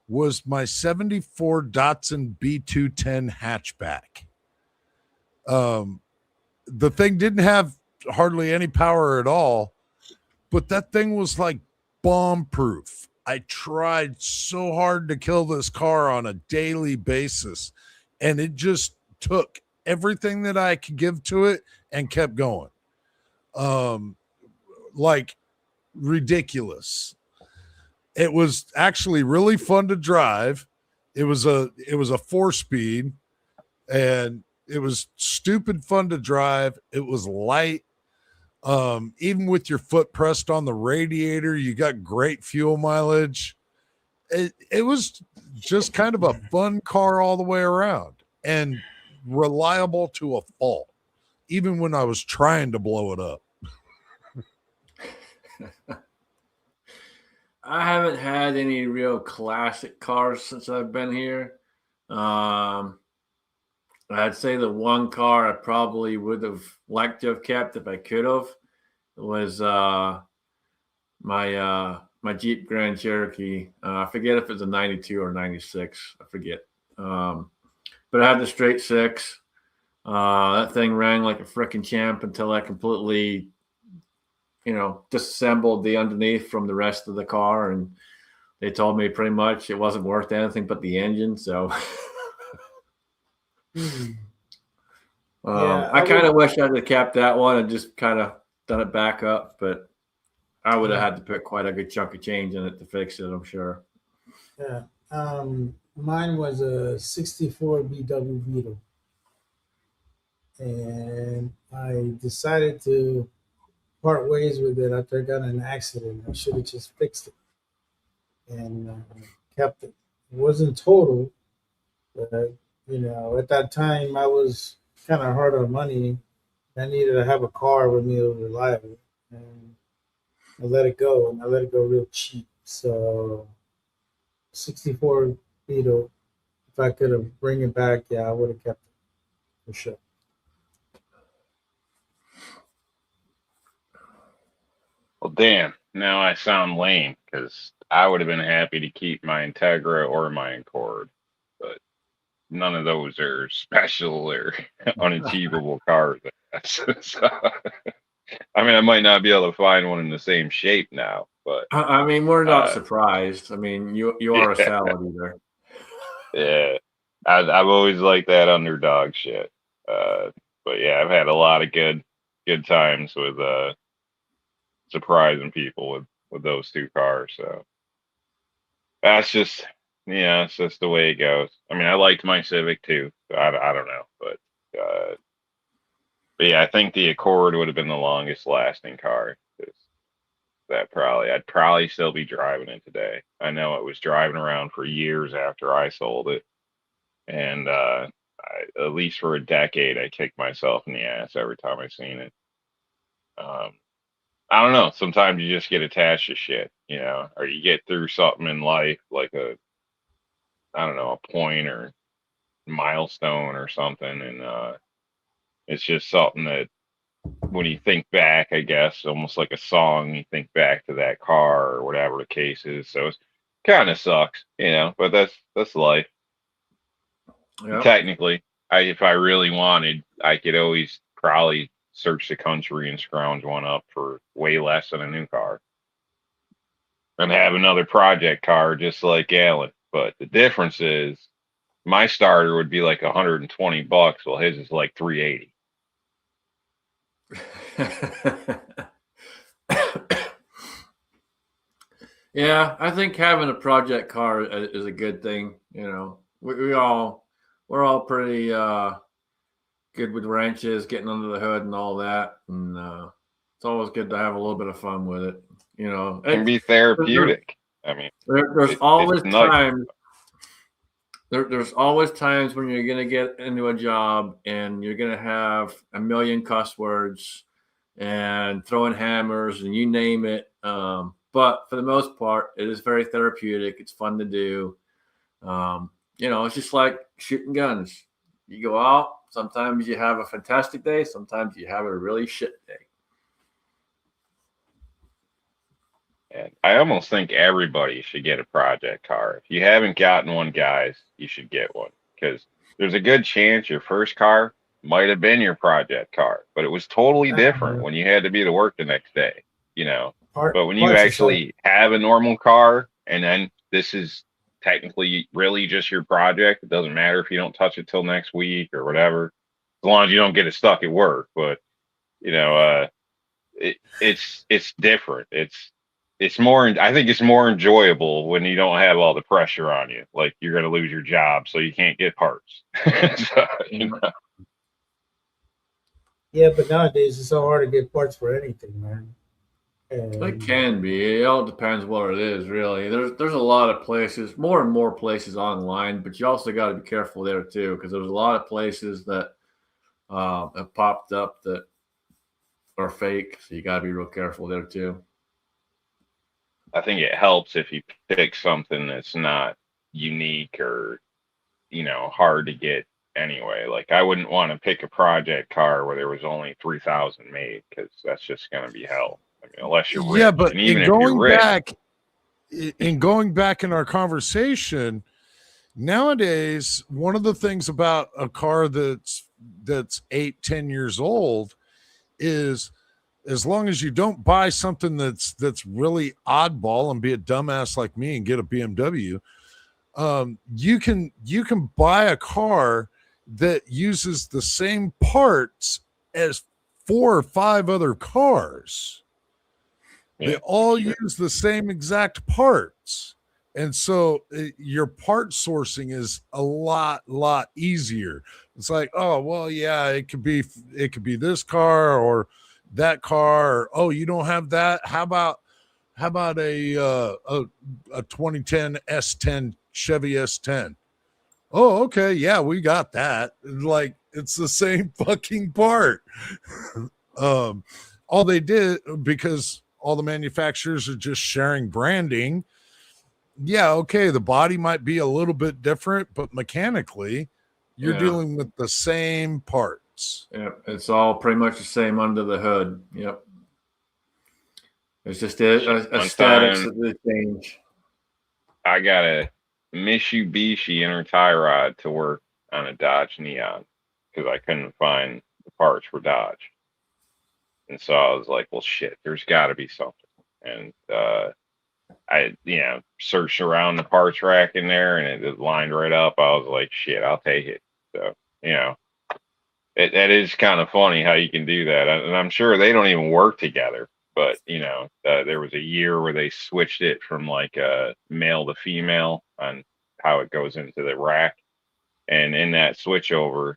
was my 74 Datsun B210 hatchback. The thing didn't have hardly any power at all, but that thing was like bomb proof. I tried so hard to kill this car on a daily basis, and it just took everything that I could give to it and kept going. Like ridiculous. It was actually really fun to drive. It was a 4-speed, and it was stupid fun to drive. It was light. Even with your foot pressed on the radiator, you got great fuel mileage. It was just kind of a fun car all the way around and reliable to a fault, even when I was trying to blow it up. I haven't had any real classic cars since I've been here. I'd say the one car I probably would have liked to have kept if I could have was my Jeep Grand Cherokee. I forget if it's a 92 or 96. I forget. But I had the straight six. That thing rang like a freaking champ until I completely, disassembled the underneath from the rest of the car. And they told me pretty much it wasn't worth anything but the engine. So I kind of wish I'd have kept that one and just kind of done it back up. But I would have had to put quite a good chunk of change in it to fix it, I'm sure. Yeah. Mine was a 64 VW Beetle. And I decided to part ways with it after I got in an accident. I should have just fixed it and kept it. It wasn't total, but at that time I was kind of hard on money. I needed to have a car with me that was reliable, and I let it go, and I let it go real cheap. So 64 Beetle, if I could have bring it back, yeah, I would have kept it for sure. Well, damn. Now I sound lame because I would have been happy to keep my Integra or my Accord, but none of those are special or unachievable cars. So, I mean, I might not be able to find one in the same shape now, but I mean, we're not surprised. I mean, you are a salad eater. Yeah, I've always liked that underdog shit. But yeah, I've had a lot of good times with surprising people with those two cars. So that's just it's just the way it goes. I mean, I liked my Civic too. So I don't know, but yeah, I think the Accord would have been the longest lasting car. 'Cause I'd probably still be driving it today. I know it was driving around for years after I sold it, and at least for a decade, I kicked myself in the ass every time I seen it. I don't know. Sometimes you just get attached to shit, or you get through something in life, like I don't know, a point or milestone or something, and it's just something that when you think back, I guess, almost like a song, you think back to that car or whatever the case is. So it kind of sucks, but that's life. Yep. Technically, if I really wanted, I could always probably search the country and scrounge one up for way less than a new car. and have another project car just like Allen. But the difference is my starter would be like $120, while his is like 380. Yeah, I think having a project car is a good thing. You know, we're all pretty good with wrenches, getting under the hood and all that, and it's always good to have a little bit of fun with it. You know, It can be therapeutic. I mean, there's it's always nice. times. There's always times when you're gonna get into a job and you're gonna have a million cuss words and throwing hammers and you name it. But for the most part, it is very therapeutic. It's fun to do. You know, it's just like shooting guns. You go out. Sometimes you have a fantastic day. Sometimes you have a really shit day. And I almost think everybody should get a project car. If you haven't gotten one, guys, you should get one, because there's a good chance your first car might have been your project car, but it was totally different when you had to be to work the next day, you know. But when you Parts actually have a normal car, and then this is technically really just your project, it doesn't matter if you don't touch it till next week or whatever, as long as you don't get it stuck at work. But you know, it's different. It's more. I think it's more enjoyable when you don't have all the pressure on you. Like you're going to lose your job, so you can't get parts. So, you know. Yeah, but nowadays it's so hard to get parts for anything, man. It And can be. It all depends what it is, really. There's a lot of places, more and more places online, but you also got to be careful there too, because there's a lot of places that have popped up that are fake. So you got to be real careful there too. I think it helps if you pick something that's not unique or, you know, hard to get anyway. Like I wouldn't want to pick a project car where there was only 3,000 made, because that's just going to be hell. I mean, unless you're rich. Yeah, but And even if you're rich, going back in our conversation, nowadays, one of the things about a car that's 8-10 years old is, as long as you don't buy something that's really oddball and be a dumbass like me and get a BMW, you can buy a car that uses the same parts as 4 or 5 other cars. They all use the same exact parts. And so your part sourcing is a lot easier. It's like, oh, well, yeah, it could be this car or that car, or, oh, you don't have that. How about a 2010 S10 Chevy S10? Oh, okay, yeah, we got that. Like, it's the same fucking part. All they did, because all the manufacturers are just sharing branding. Yeah, okay, the body might be a little bit different, but mechanically, you're dealing with the same parts. Yep, it's all pretty much the same under the hood. Yep, it's just a status of the change. I got a Mitsubishi inner tie rod to work on a Dodge Neon because I couldn't find the parts for Dodge. And so I was like, well, shit, there's got to be something. And I, searched around the parts rack in there, and it lined right up. I was like, shit, I'll take it. So, that is kind of funny how you can do that. And I'm sure they don't even work together. But, there was a year where they switched it from like male to female on how it goes into the rack. And in that switchover,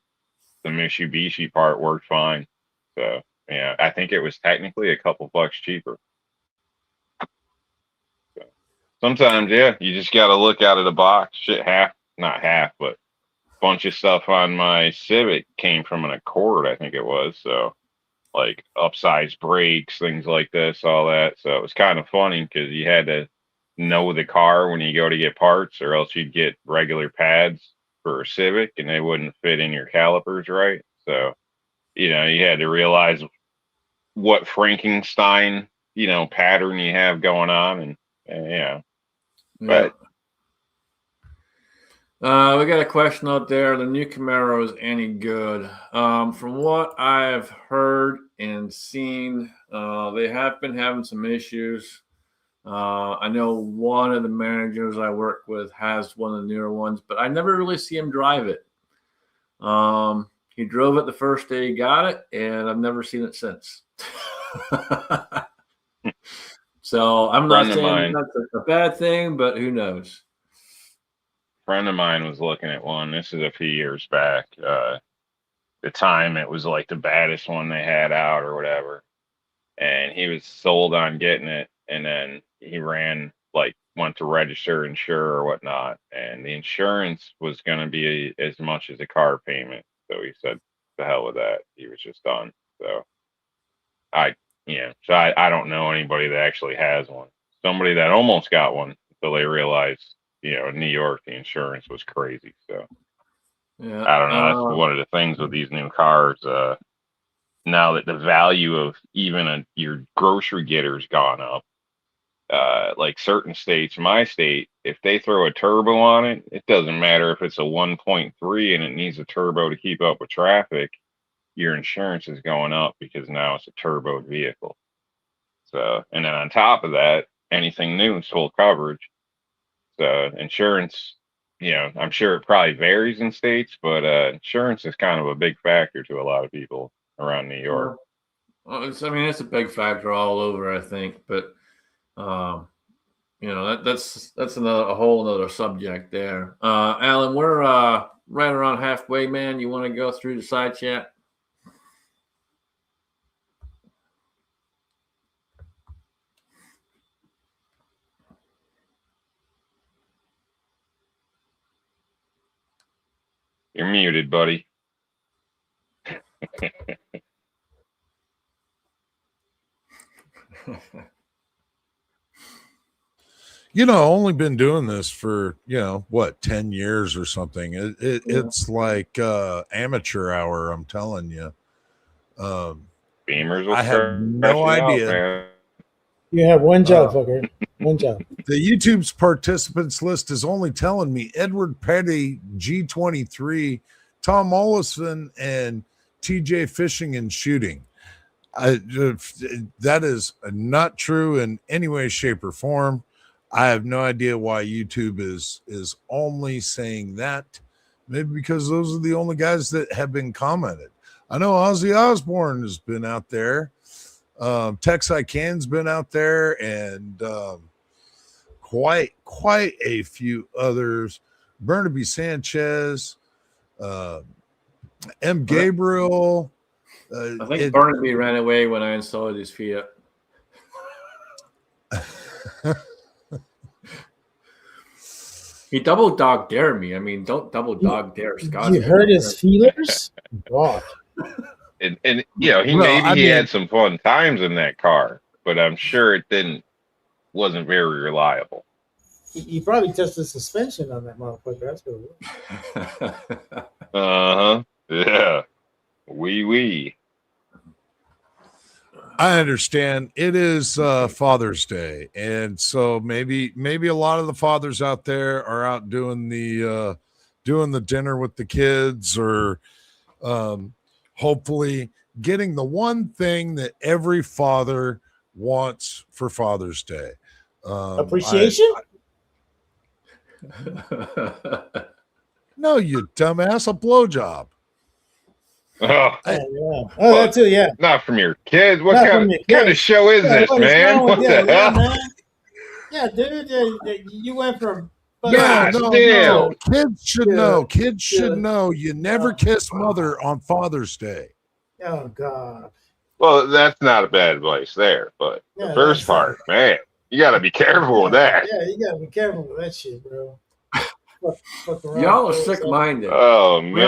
the Mitsubishi part worked fine. So, I think it was technically a couple bucks cheaper. So, sometimes, you just got to look out of the box. Shit, not half, but a bunch of stuff on my Civic came from an Accord, I think it was. So, like upsized brakes, things like this, all that. So it was kind of funny because you had to know the car when you go to get parts, or else you'd get regular pads for a Civic and they wouldn't fit in your calipers right. So, you had to realize what Frankenstein, pattern you have going on. And but we got a question out there. The new Camaro is any good? From what I've heard and seen, they have been having some issues I know one of the managers I work with has one of the newer ones, but I never really see him drive it. He drove it the first day he got it, and I've never seen it since. So I'm not saying that's a bad thing, but who knows? Friend of mine was looking at one. This is a few years back. The time it was like the baddest one they had out or whatever, and he was sold on getting it, and then he went to register, insure or whatnot, and the insurance was going to be as much as a car payment. So he said, "The hell with that." He was just done. So I don't know anybody that actually has one. Somebody that almost got one until they realized, in New York the insurance was crazy. So yeah, I don't know. That's one of the things with these new cars. Now that the value of even your grocery getter's gone up, like certain states, my state, if they throw a turbo on it, it doesn't matter if it's a 1.3 and it needs a turbo to keep up with traffic, your insurance is going up because now it's a turboed vehicle. So, and then on top of that, anything new is full coverage. So insurance, I'm sure it probably varies in states, but insurance is kind of a big factor to a lot of people around New York. Well, it's a big factor all over, I think, but that's a whole another subject there. Alan, we're right around halfway, man. You want to go through the side chat? You're muted, buddy. Only been doing this for, 10 years or something. It's like amateur hour, I'm telling you. Beamers will I have no idea. You have one job, fucker. One job. The YouTube's participants list is only telling me Edward Petty, G23, Tom Ollison, and TJ Fishing and Shooting. That is not true in any way, shape, or form. I have no idea why YouTube is only saying that. Maybe because those are the only guys that have been commented. I know Ozzy Osbourne has been out there. Tex Ican's been out there, and quite a few others. Burnaby Sanchez, M. Gabriel. I think Burnaby ran away when I installed his Fiat. He double dog dared me. Don't double dog dare Scott. You hurt his feelers? God. And he had some fun times in that car, but I'm sure it wasn't very reliable. He probably tested suspension on that motherfucker. That's what it was. Yeah. Wee. I understand it is Father's Day, and so maybe a lot of the fathers out there are out doing the dinner with the kids, or hopefully getting the one thing that every father wants for Father's Day. Appreciation? No, you dumbass, a blowjob. That too, yeah. Not from your kids. What kind of show is this, man? What the hell? Man. Yeah, dude, you went from. No. Kids should know. Kids should know. You never kiss mother on Father's Day. Oh God. Well, that's not a bad advice there, but the first part, man, you got to be careful with that. Yeah, you got to be careful with that shit, bro. Y'all are sick-minded. Oh man, we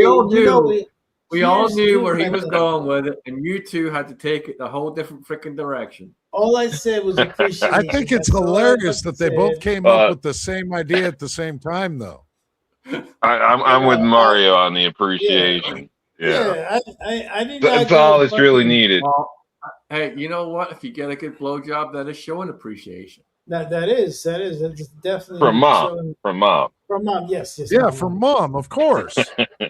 all knew where he was going with it, and you two had to take it a whole different freaking direction. All I said was appreciation. I think it's hilarious that they both came up with the same idea at the same time, though. I'm with Mario on the appreciation. Yeah. I didn't. That's all that's really needed. Well, hey, you know what? If you get a good blowjob, that is showing appreciation. That's From definitely mom. showing From mom. from mom. Yes, Yeah, mom, from mom. mom, of course.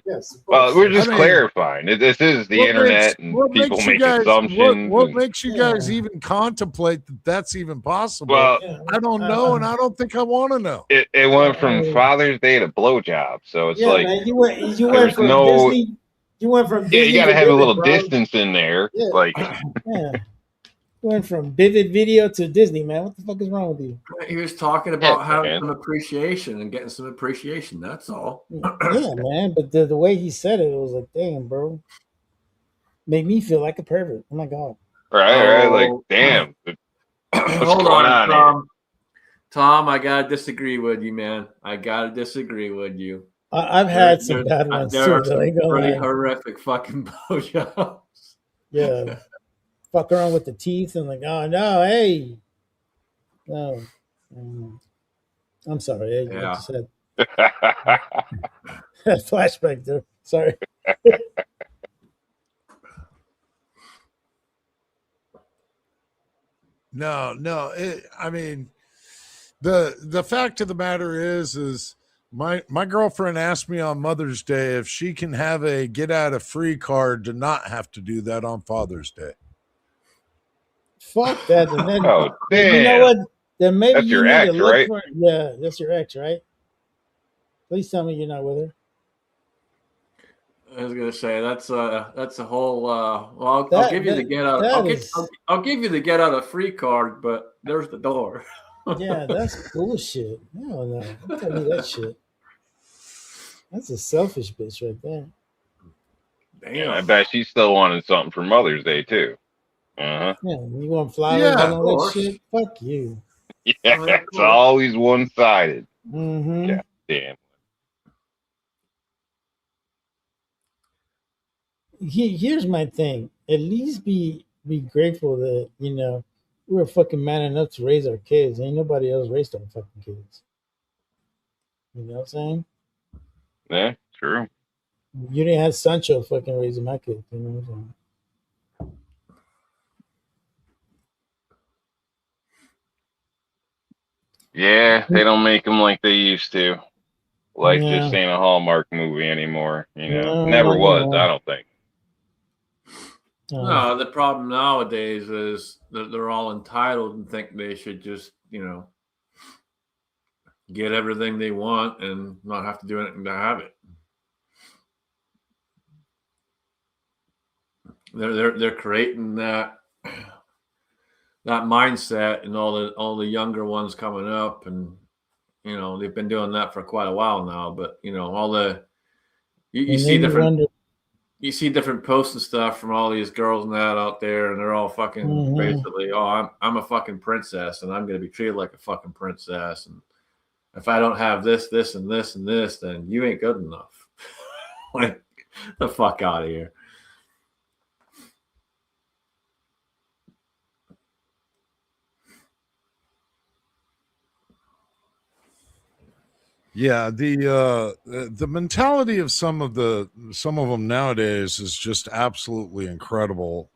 Yes, of Well, course. we're I just Yes. mean, clarifying. This is the internet, and what people makes you make guys assumptions. what And makes you guys Yeah. even contemplate that that's even possible? well, Yeah. I don't know, and I don't think I want to know. it went from Father's Day to blowjob, so it's Yeah, like man. You went there's from no. Disney. You went from Yeah, you Disney got to to have a Vivid, little bro. distance in there. Yeah. Like, Yeah. You went from Vivid Video to Disney, man. What the fuck is wrong with you? He was talking yeah, about having man. some appreciation and getting some appreciation. That's all. Yeah, man. But the way he said it was like, damn, bro. Made me feel like a pervert. Oh my god. Right. Like, Oh, damn, what's hold going on, on here? Tom. Tom, I gotta disagree with you, man. I gotta disagree with you. I've There, had some there, bad ones there too, are though. I some ain't gonna pretty lie. horrific fucking blowjobs. Yeah. Fuck around with the teeth and like, oh no, hey. No. Mm. I'm sorry. I Yeah. just had a flashback there. Sorry. No. I mean, the fact of the matter is my girlfriend asked me on Mother's Day if she can have a get out of free card to not have to do that on Father's Day. Fuck that. And Oh, then you know damn. what? Then maybe That's you your need to ex, look right? for yeah, that's your ex, right? Please tell me you're not with her. I was gonna say that's a whole well I'll That give you the that get out that is I'll give you the get out of free card, but there's the door. yeah, that's bullshit. Hell no. Don't tell me that shit. That's a selfish bitch right there. And I Damn. bet she still wanted something for Mother's Day too. Uh huh. Yeah, you want flowers Yeah, and Of all that course. shit? Fuck you. Yeah, I mean, of it's course. always one sided. Mm-hmm. God damn. Here's my thing. At least be grateful that, we're fucking man enough to raise our kids. Ain't nobody else raised our fucking kids. You know what I'm saying? Yeah, true. You didn't have Sancho fucking raising my kids. You know what I'm saying? Yeah, they don't make them like they used to. Life just Yeah. ain't a Hallmark movie anymore. No, Never not was. anymore. I don't think. No, the problem nowadays is that they're all entitled and think they should just, get everything they want and not have to do anything to have it. They're creating that mindset and all the younger ones coming up, and they've been doing that for quite a while now. But all the you And see then you different wonder, different posts and stuff from all these girls and that out there, and they're all fucking hmm basically, oh, I'm a fucking princess, and I'm gonna be treated like a fucking princess, and if I don't have this, this, and this, and this, then you ain't good enough. Like the fuck out of here. yeah. The mentality of some of them nowadays is just absolutely incredible.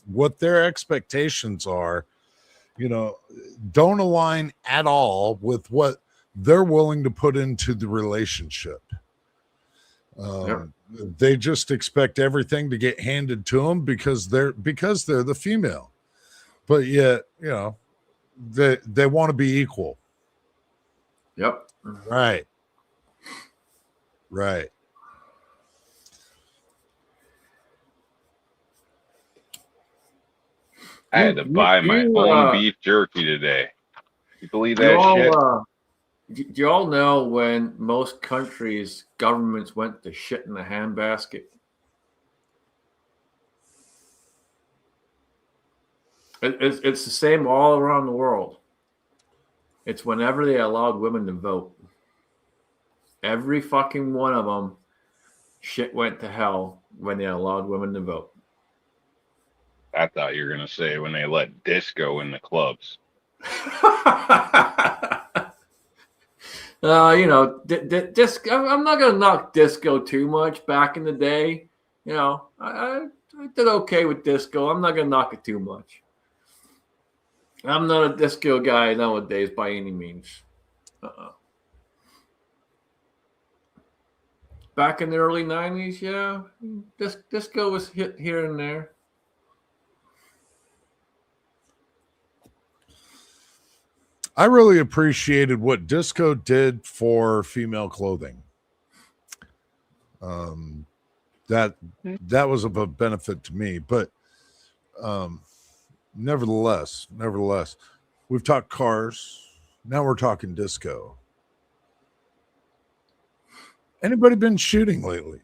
What their expectations are, don't align at all with what they're willing to put into the relationship. Yep. They just expect everything to get handed to them because they're the female, but yet they want to be equal. Yep. Right. I had to buy my own beef jerky today. You believe you that shit? all do you all know when most countries governments went to shit in the handbasket? It's the same all around the world. It's whenever they allowed women to vote. Every fucking one of them, shit went to hell when they allowed women to vote. I thought you were gonna say when they let disco in the clubs. I'm not gonna knock disco too much. Back in the day, I did okay with disco. I'm not gonna knock it too much. I'm not a disco guy nowadays by any means. Back in the early '90s, yeah, disco was hit here and there. I really appreciated what disco did for female clothing. That was of a benefit to me, but nevertheless, we've talked cars. Now we're talking disco. Anybody been shooting lately?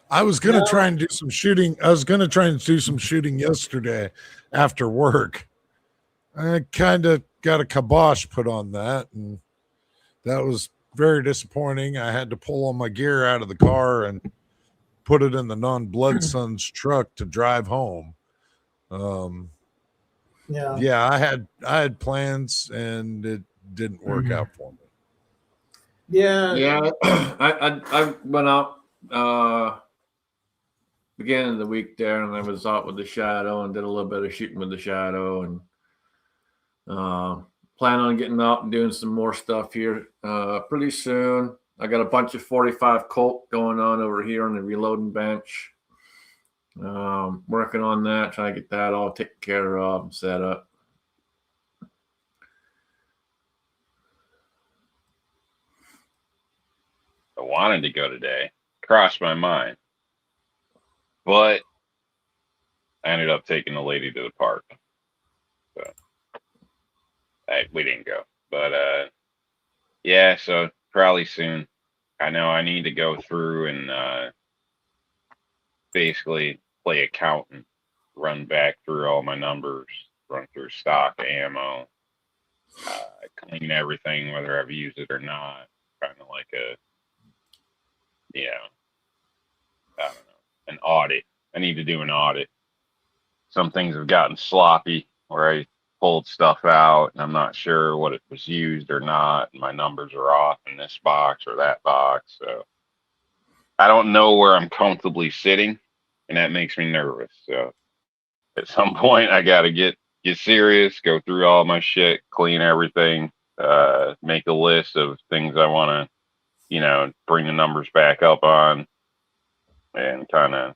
I was going to try and do some shooting. I was going to try and do some shooting yesterday after work. I kind of got a kibosh put on that, and that was very disappointing. I had to pull all my gear out of the car and put it in the non-blood son's truck to drive home. Yeah, I had plans, and it didn't work out for me. Yeah. I went out beginning of the week there, and I was out with the Shadow and did a little bit of shooting with the Shadow, and plan on getting out and doing some more stuff here pretty soon. I got a bunch of 45 Colt going on over here on the reloading bench. Working on that, trying to get that all taken care of and set up. I wanted to go today, crossed my mind, but I ended up taking the lady to the park. So we didn't go, but yeah, so probably soon. I know I need to go through and basically play accountant, run back through all my numbers, run through stock, ammo, clean everything, whether I've used it or not. Kind of like a, I don't know, an audit. I need to do an audit. Some things have gotten sloppy where I pulled stuff out and I'm not sure what it was used or not. And my numbers are off in this box or that box. So I don't know where I'm comfortably sitting, and that makes me nervous. So at some point I got to get serious, go through all my shit, clean everything, make a list of things I want to, bring the numbers back up on and kind of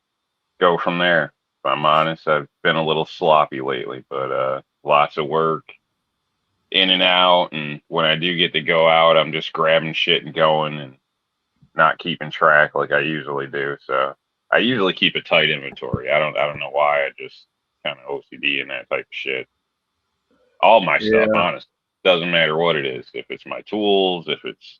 go from there. If I'm honest, I've been a little sloppy lately, but lots of work in and out. And when I do get to go out, I'm just grabbing shit and going and not keeping track like I usually do. So I usually keep a tight inventory. I don't know why. I just kind of OCD in that type of shit. All my stuff, honestly, doesn't matter what it is. If it's my tools, if it's,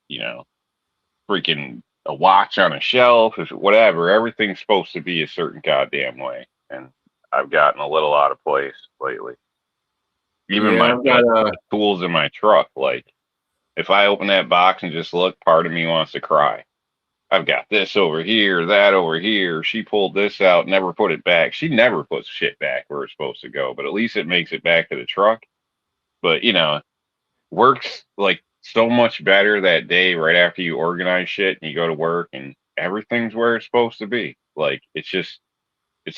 freaking a watch on a shelf, if whatever, everything's supposed to be a certain goddamn way. And I've gotten a little out of place lately. Even my tools in my truck, like if I open that box and just look, part of me wants to cry. I've got this over here, that over here. She pulled this out, never put it back. She never puts shit back where it's supposed to go, but at least it makes it back to the truck. But, works like so much better that day right after you organize shit and you go to work and everything's where it's supposed to be. Like it's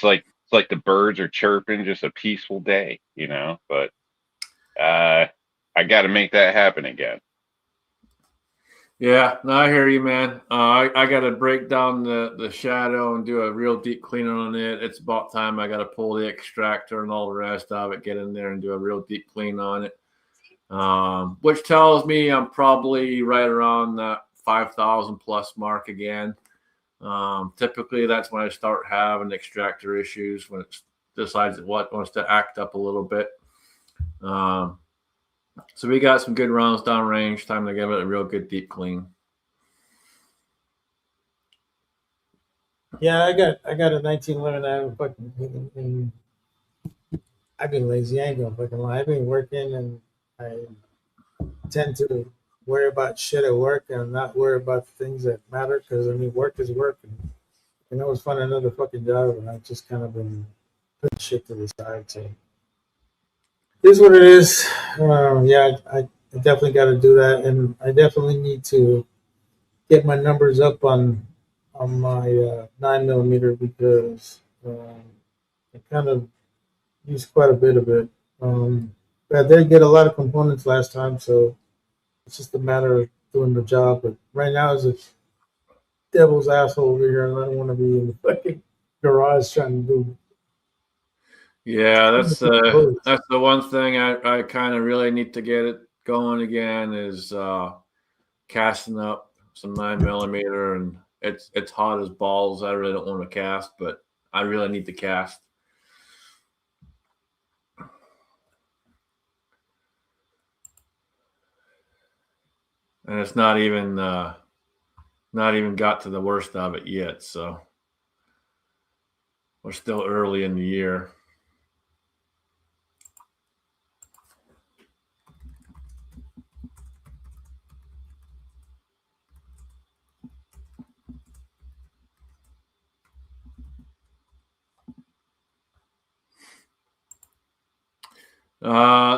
like the birds are chirping, just a peaceful day, but I got to make that happen again. Yeah, no, I hear you, man. I got to break down the Shadow and do a real deep cleaning on it. It's about time I got to pull the extractor and all the rest of it, get in there and do a real deep clean on it. Which tells me I'm probably right around that 5,000 plus mark again. Typically, that's when I start having extractor issues, when it decides it wants to act up a little bit. So we got some good rounds downrange. Time to give it a real good deep clean. Yeah, I got a 1911. I've been lazy. I ain't gonna fucking lie. I've been working, and I tend to worry about shit at work and not worry about things that matter. Because work is work, and you can always find another fucking job. And I've just kind of been putting shit to the side. So it is what it is. Yeah, I definitely got to do that, and I definitely need to get my numbers up on my 9mm because it kind of use quite a bit of it. I did get a lot of components last time, so it's just a matter of doing the job. But right now, is a devil's asshole over here, and I don't want to be in the fucking garage trying to do. Yeah, that's the one thing I kind of really need to get it going again is casting up some 9mm, and it's hot as balls. I really don't want to cast, but I really need to cast. And it's not even got to the worst of it yet, so we're still early in the year.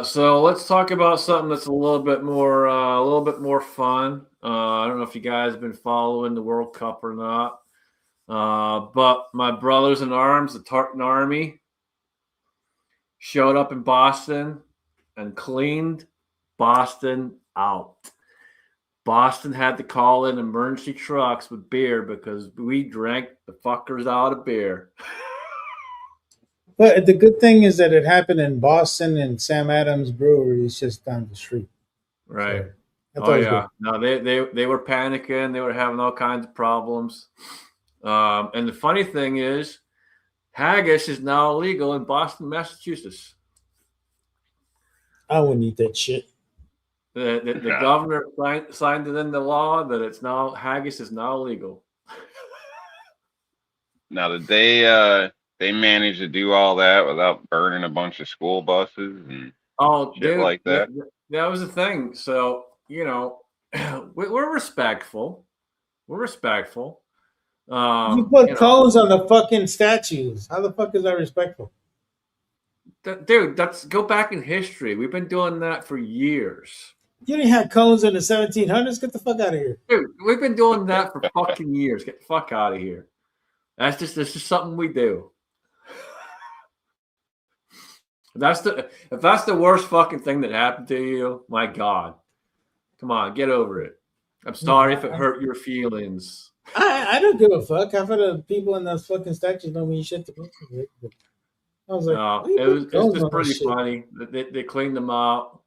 So let's talk about something that's a little bit more fun. I don't know if you guys have been following the World Cup or not, but my brothers in arms, the Tartan Army, showed up in Boston and cleaned Boston out. Boston had to call in emergency trucks with beer because we drank the fuckers out of beer. But the good thing is that it happened in Boston, and Sam Adams Brewery is just down the street. Right. So Oh yeah. No, they were panicking. They were having all kinds of problems. And the funny thing is, haggis is now illegal in Boston, Massachusetts. I wouldn't eat that shit. The governor signed it into law that it's now haggis is now illegal. Now, did they manage to do all that without burning a bunch of school buses and shit dude, like that? That was the thing. So, we're respectful. We're respectful. You put cones on the fucking statues. How the fuck is that respectful? Dude, go back in history. We've been doing that for years. You didn't have cones in the 1700s. Get the fuck out of here. Dude, we've been doing that for fucking years. Get the fuck out of here. This is something we do. If that's the worst fucking thing that happened to you, my God. Come on, get over it. I'm sorry if it hurt your feelings. I don't give a fuck. Half of the people in those fucking statues don't mean shit to me. I was like, it's just pretty funny. They cleaned them out.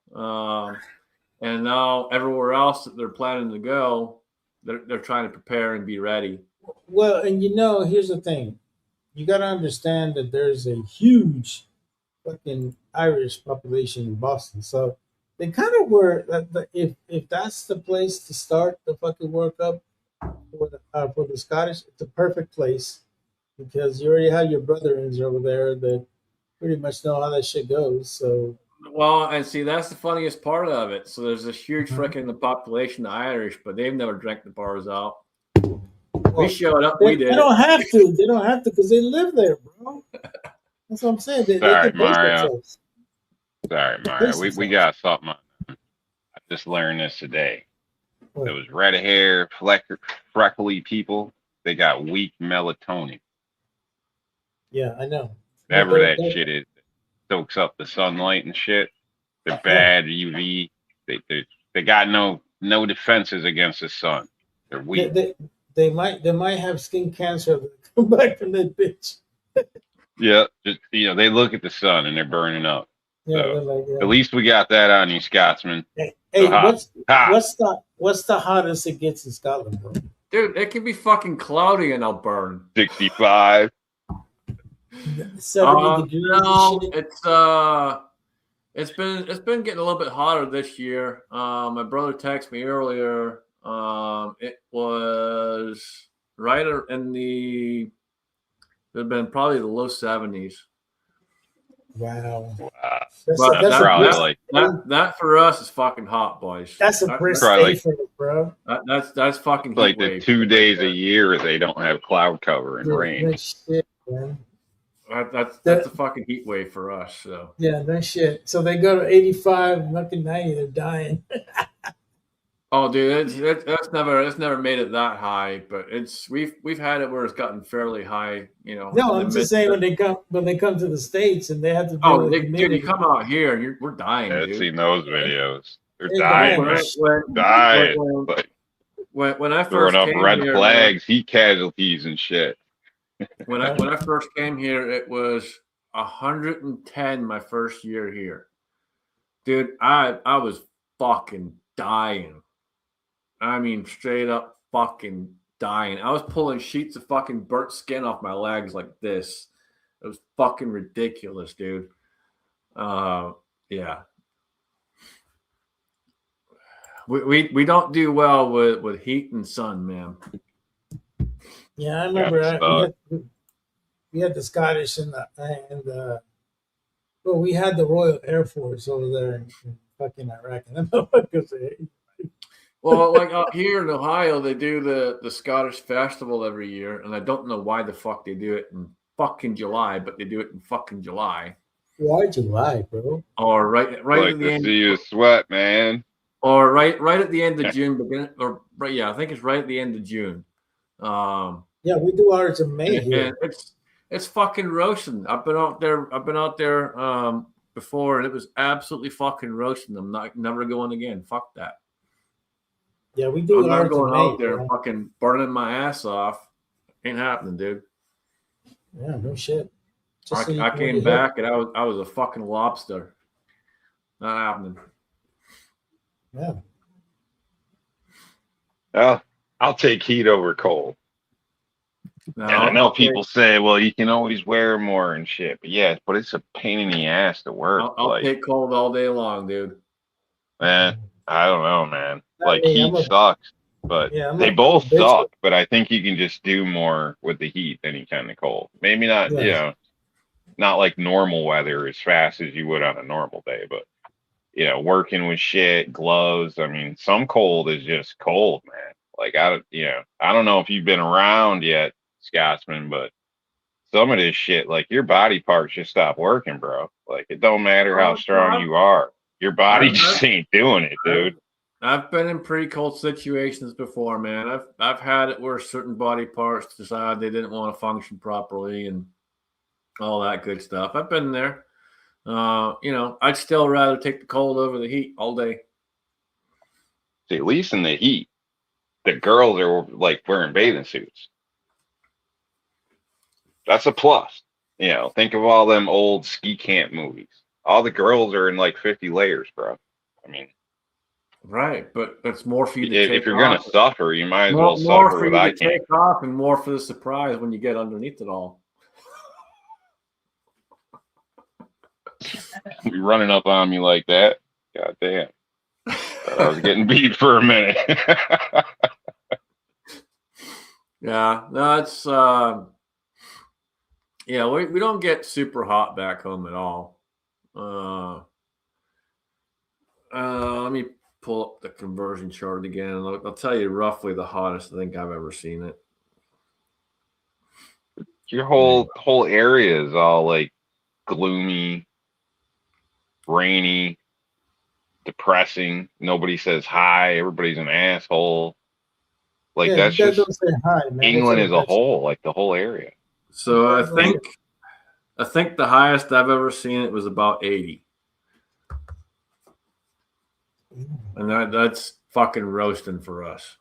And now everywhere else that they're planning to go, they're trying to prepare and be ready. Well, and here's the thing. You got to understand that there's a huge fucking Irish population in Boston. So they kind of were, if that's the place to start the fucking World Cup for the Scottish, it's a perfect place because you already have your brethren over there that pretty much know how that shit goes. So. Well, and see, that's the funniest part of it. So there's this huge freaking population of Irish, but they've never drank the bars out. We showed up. We did. They don't have to. They don't have to because they live there, bro. That's what I'm saying. Sorry, Mario. Sorry, Mario. We got something on them. I just learned this today. Those red hair, freckly people, they got weak melatonin. Yeah, I know. Whatever that shit is, soaks up the sunlight and shit. They're bad UV. They got no defenses against the sun. They're weak. They might have skin cancer. Come back from that bitch. Yeah, just they look at the sun and they're burning up. Yeah, so, at least we got that on you, Scotsman. Hey, what's the hottest it gets in Scotland, bro? Dude, it can be fucking cloudy and I'll burn. 65. 70 degrees. No, it's been getting a little bit hotter this year. My brother texted me earlier. It was right in it had been probably the low 70s. Wow. That for us is fucking hot, boys. That's a brisk day for it, bro. That's fucking heat like wave. The 2 days a year they don't have cloud cover and rain. Shit, man. That's a fucking heat wave for us. So yeah, that shit. So they go to 85, nothing 90, they're dying. Oh, dude, that's never made it that high, but we've had it where it's gotten fairly high, No, in the I'm just mid. saying when they come to the States and they have to deal Oh, with dude, you humidity, come out here and we're dying, Yeah, I've dude. seen those videos. They're they're dying, dying. When I man. when Dying. when Like when I throwing first up came red here, man, flags, heat casualties and shit. when I first came here, it was 110 my first year here, dude. I was fucking dying. I mean, straight up fucking dying. I was pulling sheets of fucking burnt skin off my legs like this. It was fucking ridiculous, dude. Yeah. We don't do well with heat and sun, man. Yeah, I Got remember stuck. we had the Scottish and well, we had the Royal Air Force over there in fucking Iraq, and them motherfuckers. Well, like out here in Ohio, they do the Scottish Festival every year, and I don't know why the fuck they do it in fucking July, but they do it in fucking July. Why'd you lie, bro? Or right at Like the to end, see you sweat, man. or right at the end of June, yeah, I think it's right at the end of June. Um, Yeah, we do ours in May and here. it's fucking roasting. I've been out there before, and it was absolutely fucking roasting. I'm never going again. Fuck that. Yeah, we do I'm not ours in going May, out there and bro. fucking burning my ass off. Ain't happening, dude. Yeah, no shit. Just so you I can wear came your hair. back and I was a fucking lobster. Not happening. Yeah. Well, I'll take heat over cold. No, And I know I'll people say, well, you can always wear more and shit. But yeah, but it's a pain in the ass to work. I'll Like, take cold all day long, dude. man, I don't know, man. Not Like me. heat sucks, but Yeah, they I'm a both bitch. suck. But I think you can just do more with the heat than you can the cold. Maybe not, Yeah. not like normal weather as fast as you would on a normal day, but working with shit, gloves. I mean, some cold is just cold, man. Like I don't know if you've been around yet, Scotsman, but some of this shit, like your body parts just stop working, bro. Like it don't matter how strong I've, you are, your body I've, just ain't doing it, I've, dude. I've been in pretty cold situations before, man. I've had it where certain body parts decided they didn't want to function properly and all that good stuff. I've been there. I'd still rather take the cold over the heat all day. See, at least in the heat, the girls are like wearing bathing suits. That's a plus. Think of all them old ski camp movies. All the girls are in like 50 layers, bro. I mean, Right, but it's more for you to if take you're gonna off. suffer, you might as well More suffer for with you to eye candy. take off, and more for the surprise when you get underneath it all. Be running up on me like that. God damn. Thought I was getting beat for a minute. Yeah, no, it's yeah, we don't get super hot back home at all. Let me pull up the conversion chart again. I'll tell you roughly the hottest I think I've ever seen it. Your whole area is all like gloomy, rainy, depressing. Nobody says hi. Everybody's an asshole. Like Yeah, you that's guys just don't say hi, man. They England say as a that's whole, like the whole area. So you guys don't I think the highest I've ever seen it was about 80. And that's fucking roasting for us.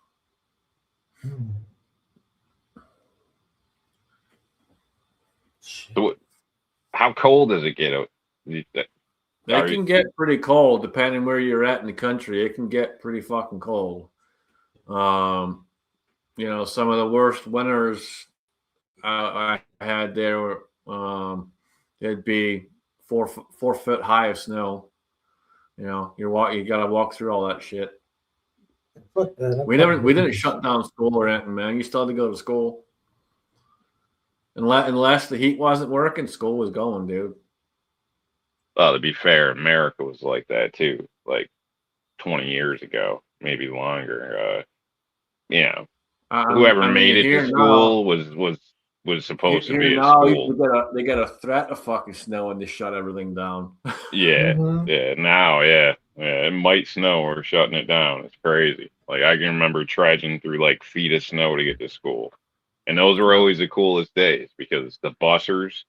So how cold does it get? It can get pretty cold depending where you're at in the country. It can get pretty fucking cold. Some of the worst winters I had there were it'd be 4 foot high of snow. You got to walk through all that shit. Fuck that. We didn't shut down school or anything, man. You still had to go to school. Unless the heat wasn't working, school was going, dude. Well, to be fair, America was like that too, like 20 years ago, maybe longer. Whoever made it to school was supposed to Here be at now, school. they got a threat of fucking snow and they shut everything down. Yeah, Mhm. yeah. Now, yeah, Yeah, it might snow. We're shutting it down. It's crazy. Like I can remember trudging through like feet of snow to get to school, and those were always the coolest days because the bussers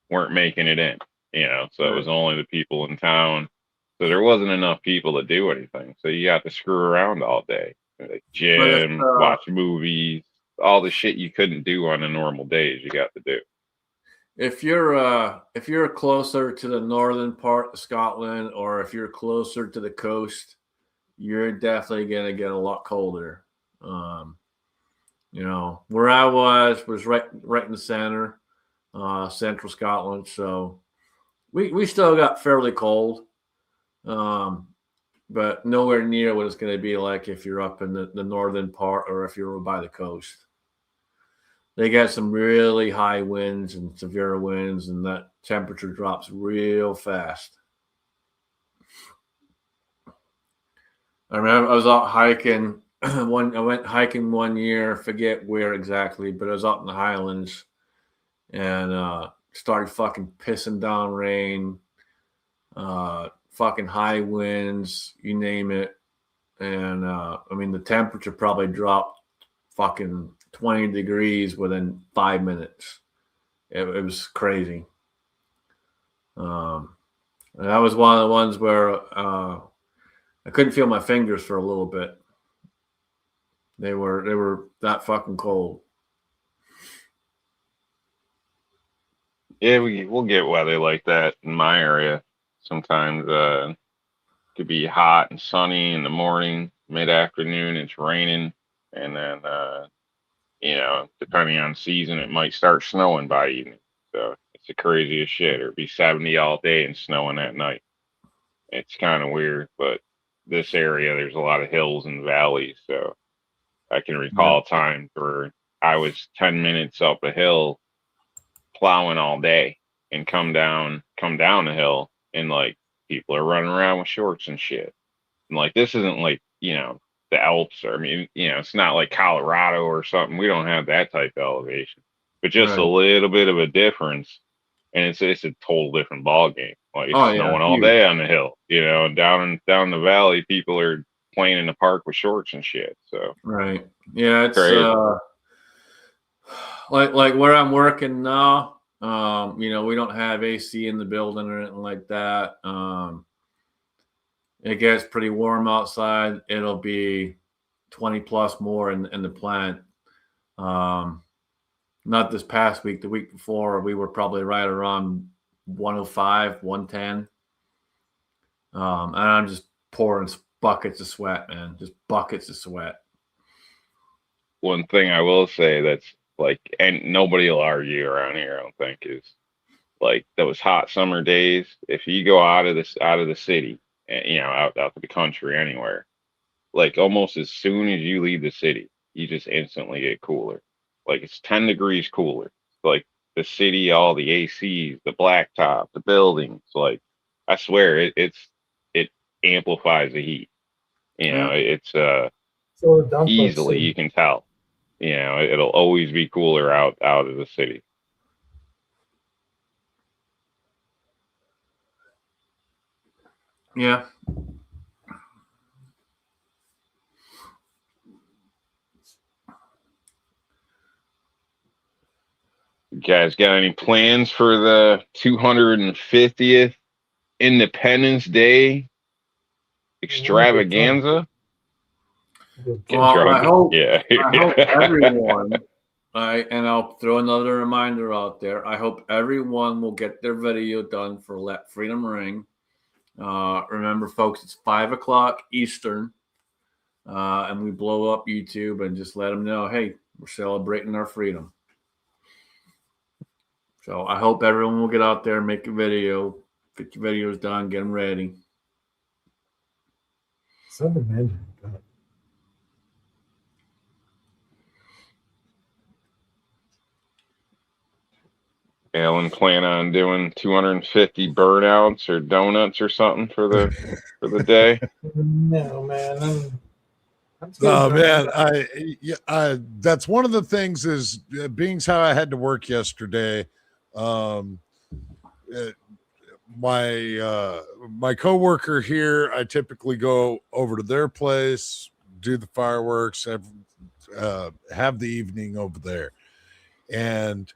weren't making it in. So it Right. was only the people in town. So there wasn't enough people to do anything. So you got to screw around all day, like But if gym, watch movies, all the shit you couldn't do on a normal days. You got to do. if you're closer to the northern part of Scotland, or if you're closer to the coast, you're definitely gonna get a lot colder. Um, where I was right in the center, central Scotland, so we still got fairly cold, um, but nowhere near what it's going to be like if you're up in the northern part or if you're by the coast. They got some really high winds and severe winds, and that temperature drops real fast. I remember I was out hiking I went hiking one year, forget where exactly, but I was out in the Highlands, and started fucking pissing down rain, fucking high winds, you name it. And the temperature probably dropped fucking 20 degrees within 5 minutes. It was crazy. And that was one of the ones where I couldn't feel my fingers for a little bit. They were that fucking cold. Yeah, we'll get weather like that in my area. Sometimes it could be hot and sunny in the morning, mid afternoon it's raining, and then depending on season, it might start snowing by evening. So it's the craziest shit. Or it'd be 70 all day and snowing at night. It's kind of weird, but this area there's a lot of hills and valleys, so I can recall times where I was 10 minutes up a hill plowing all day and come down the hill, and like people are running around with shorts and shit. And like this isn't like, the Alps, or I mean, it's not like Colorado or something. We don't have that type of elevation. But just a Right. little bit of a difference, and it's a total different ball game. Like it's Oh yeah, snowing all huge. day on the hill, and down the valley people are playing in the park with shorts and shit. So Right. Yeah, it's crazy. like where I'm working now. We don't have AC in the building or anything like that. It gets pretty warm outside. It'll be 20 plus more in the plant. Not this past week, the week before, we were probably right around 105, 110. And I'm just pouring buckets of sweat, man. Just buckets of sweat. One thing I will say that's like, and nobody will argue around here, I don't think, is like those hot summer days. If you go out of the city, and out to the country anywhere, like almost as soon as you leave the city, you just instantly get cooler. Like it's 10 degrees cooler. Like the city, all the ACs, the blacktop, the buildings. Like I swear, it amplifies the heat. Yeah. It's So we're done for the easily you city. can tell. It'll always be cooler out of the city. Yeah. You guys got any plans for the 250th Independence Day We're gonna get drunk. extravaganza? Get Get drunk. Well, drunk. Yeah. I hope everyone, and I'll throw another reminder out there. I hope everyone will get their video done for Let Freedom Ring. Remember, folks, it's 5 o'clock Eastern, and we blow up YouTube and just let them know, hey, we're celebrating our freedom. So I hope everyone will get out there, make a video, get your videos done, get them ready. Southern Mandarin. God. Alan plan on doing 250 burnouts or donuts or something for the day. No, man. I'm too Oh drunk. man, that's one of the things is being how I had to work yesterday. Um, my coworker here, I typically go over to their place, do the fireworks, have the evening over there. And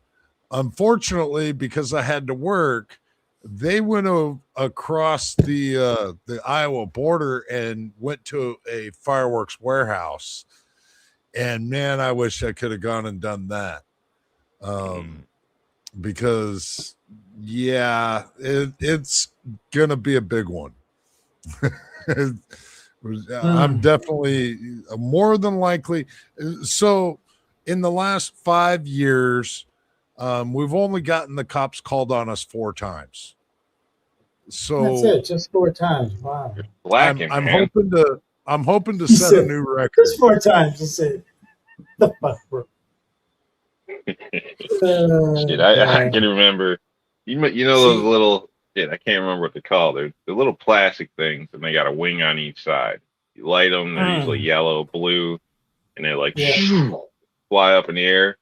unfortunately, because I had to work, they went across the Iowa border and went to a fireworks warehouse. And man, I wish I could have gone and done that. Because yeah, it's gonna be a big one. I'm definitely more than likely. So in the last 5 years, we've only gotten the cops called on us 4 times. So That's it, just 4 times. Wow. Blacking, I'm man. hoping to set a new record. Just 4 times. Just it. The fuck, bro. Shit, I can remember. You know those little shit. I can't remember what they're called. They're little plastic things, and they got a wing on each side. You light them. They're usually yellow, blue, and they like fly up in the air.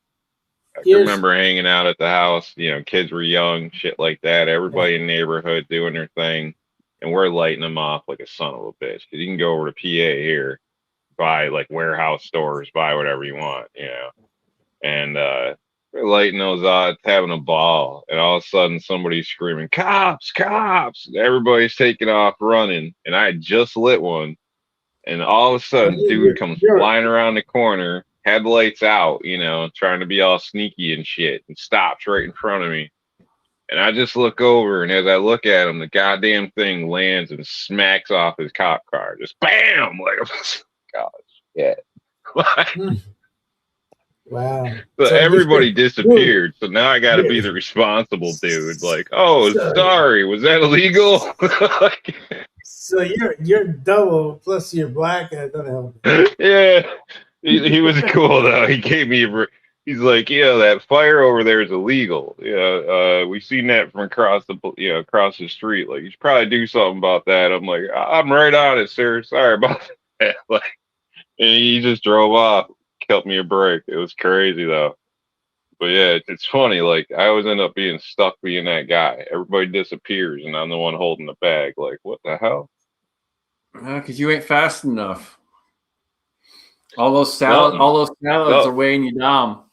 I can remember hanging out at the house. You know, kids were young, shit like that. Everybody in the neighborhood doing their thing, and we're lighting them off like a son of a bitch. Because you can go over to PA here, buy like warehouse stores, buy whatever you want, you know. And we're lighting those odds, having a ball, and all of a sudden somebody's screaming, "Cops! Cops!" Everybody's taking off running, and I had just lit one, and all of a sudden, dude comes flying around the corner, headlights out, you know, trying to be all sneaky and shit, and stops right in front of me. And I just look over, and as I look at him, the goddamn thing lands and smacks off his cop car, just bam! Like, gosh, yeah. Wow. So everybody disappeared. So now I got to be the responsible dude. Like, oh, sorry, was that illegal? So you're double plus you're black. And help. Yeah, he was cool though. He gave me he's like, yeah, that fire over there is illegal. Yeah, we seen that from across the street. Like, you should probably do something about that. I'm like, I'm right on it, sir. Sorry about that. Like, and he just drove off. Kept me a break. It was crazy though. But yeah, it's funny. Like, I always end up being stuck being that guy. Everybody disappears, and I'm the one holding the bag. Like, what the hell? Because you ain't fast enough. All those salads are weighing you down.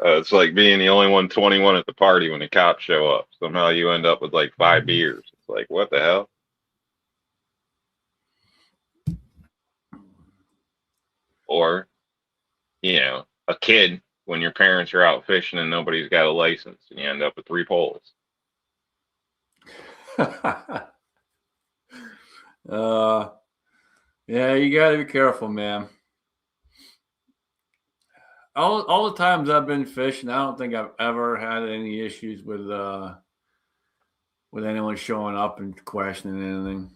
It's like being the only one 21 at the party when the cops show up. Somehow you end up with like 5 beers. It's like, what the hell? Or, you know, a kid when your parents are out fishing and nobody's got a license, and you end up with 3 poles. Yeah, you got to be careful, man. All the times I've been fishing, I don't think I've ever had any issues with anyone showing up and questioning anything.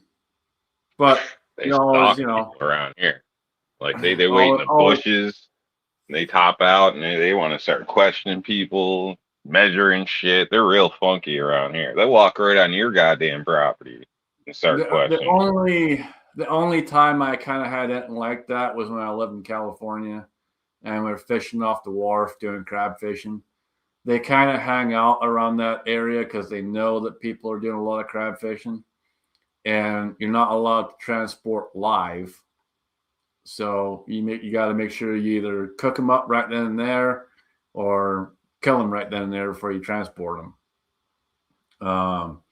But they around here, like they wait in the bushes, and they top out, and they want to start questioning people, measuring shit. They're real funky around here. They walk right on your goddamn property and start questioning. The only time I kind of had anything like that was when I lived in California, and we were fishing off the wharf doing crab fishing. They kind of hang out around that area because they know that people are doing a lot of crab fishing, and you're not allowed to transport live. So you got to make sure you either cook them up right then and there, or kill them right then and there before you transport them.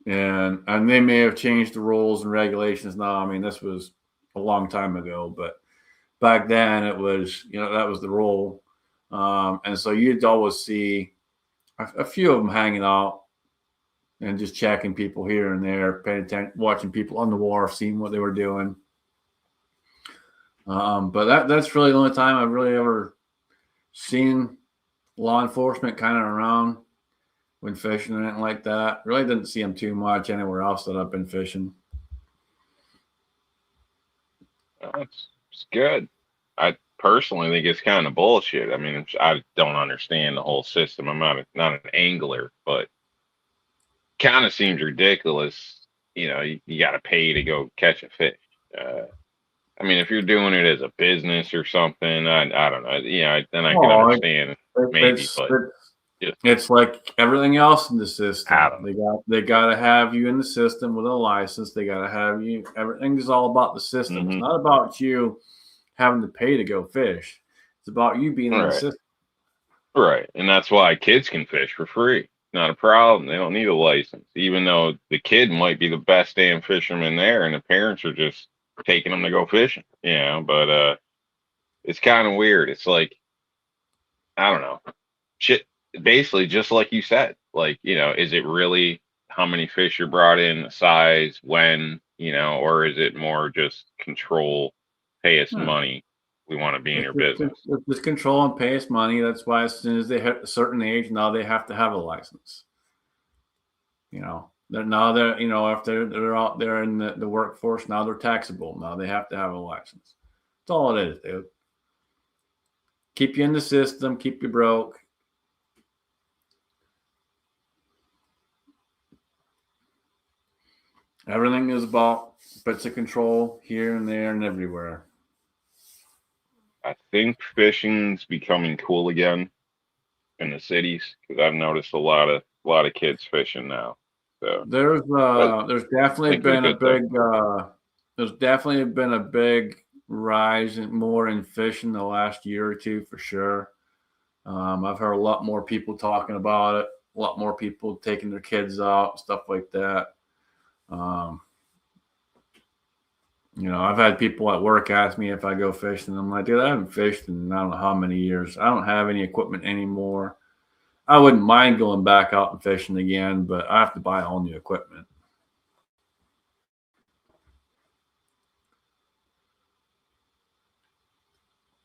And they may have changed the rules and regulations now. I mean, this was a long time ago, but back then it was, that was the rule. And so you'd always see a few of them hanging out and just checking people here and there, paying attention, watching people on the wharf, seeing what they were doing. But that's really the only time I've really ever seen law enforcement kind of around when fishing and anything like that. Really didn't see them too much anywhere else that I've been fishing. It's good. I personally think it's kind of bullshit. I mean, I don't understand the whole system. I'm not an angler, but kind of seems ridiculous. You got to pay to go catch a fish. I mean, if you're doing it as a business or something, I don't know. Yeah, then I can Oh, understand maybe, but just, it's like everything else in the I system. don't know. They got to have you in the system with a license. They got to have you. Everything is all about the system. It's Hmm. not about you having to pay to go fish. It's about you being in the Right, system. right, and that's why kids can fish for free. Not a problem. They don't need a license, even though the kid might be the best damn fisherman there, and the parents are just taking them to go fishing. But it's kind of weird. It's like I don't know. Shit, basically just like you said, like, is it really how many fish are brought in, the size, when, or is it more just control, pay us Huh. money, we want to be in your business? It's just control and pay us money. That's why as soon as they hit a certain age, now they have to have a license. If they're out there in the workforce, now they're taxable. Now they have to have a license. That's all it is, dude. Keep you in the system, keep you broke. Everything is about bits of control here and there and everywhere. I think fishing's becoming cool again in the cities because I've noticed a lot of kids fishing now. So There's I there's definitely think it's a been a good thing. big there's definitely been a big rise in more in fishing the last year or two for sure. I've heard a lot more people talking about it, a lot more people taking their kids out, stuff like that. Um, I've had people at work ask me if I go fishing. I'm like, dude, I haven't fished in I don't know how many years. I don't have any equipment anymore. I wouldn't mind going back out and fishing again, but I have to buy all new equipment.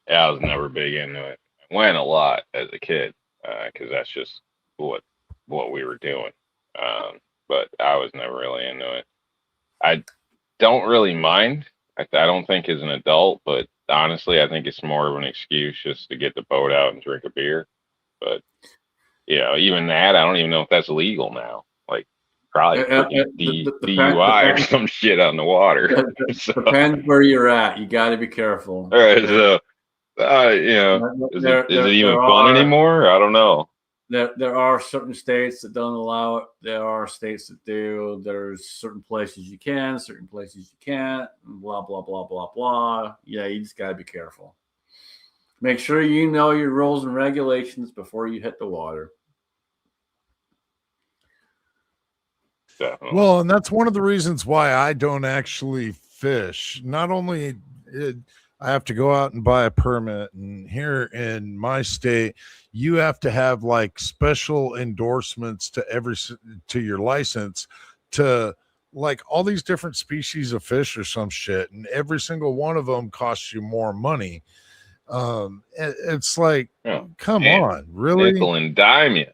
Yeah, I was never big into it. I went a lot as a kid because that's just what we were doing. Um, but I was never really into it. I don't really mind. I don't think as an adult, but honestly, I think it's more of an excuse just to get the boat out and drink a beer. But even that, I don't even know if that's legal now. Like probably freaking DUI or Depends, some shit on the water. So, depends where you're at. You got to be careful. all right, so is it There, is it there, even there fun are anymore? I don't know. there are certain states that don't allow it. There are states that do. There's certain places you can, certain places you can't. Blah blah blah blah blah. Yeah, you just got to be careful. Make sure you know your rules and regulations before you hit the water. Definitely. Well, and that's one of the reasons why I don't actually fish. Not only I have to go out and buy a permit, and here in my state, you have to have like special endorsements to your license to like all these different species of fish or some shit, and every single one of them costs you more money. It's like, Oh, come damn. on, really? Nickel and dime you.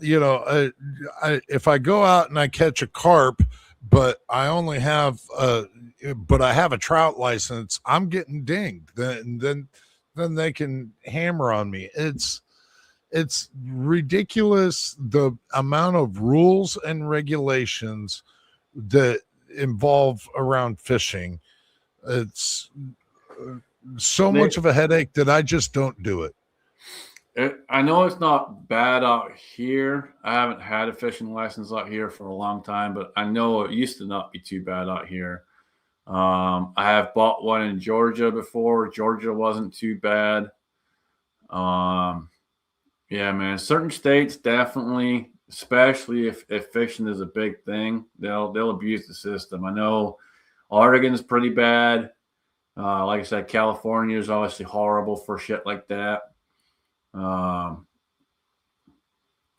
If I go out and I catch a carp, but but I have a trout license, I'm getting dinged. Then they can hammer on me. It's ridiculous the amount of rules and regulations that involve around fishing. It's so They, much of a headache that I just don't do it. I know it's not bad out here. I haven't had a fishing license out here for a long time, but I know it used to not be too bad out here. I have bought one in Georgia before. Georgia wasn't too bad. Um, yeah, man. Certain states definitely, especially if fishing is a big thing, they'll abuse the system. I know Oregon's pretty bad. Like I said, California is obviously horrible for shit like that. Um,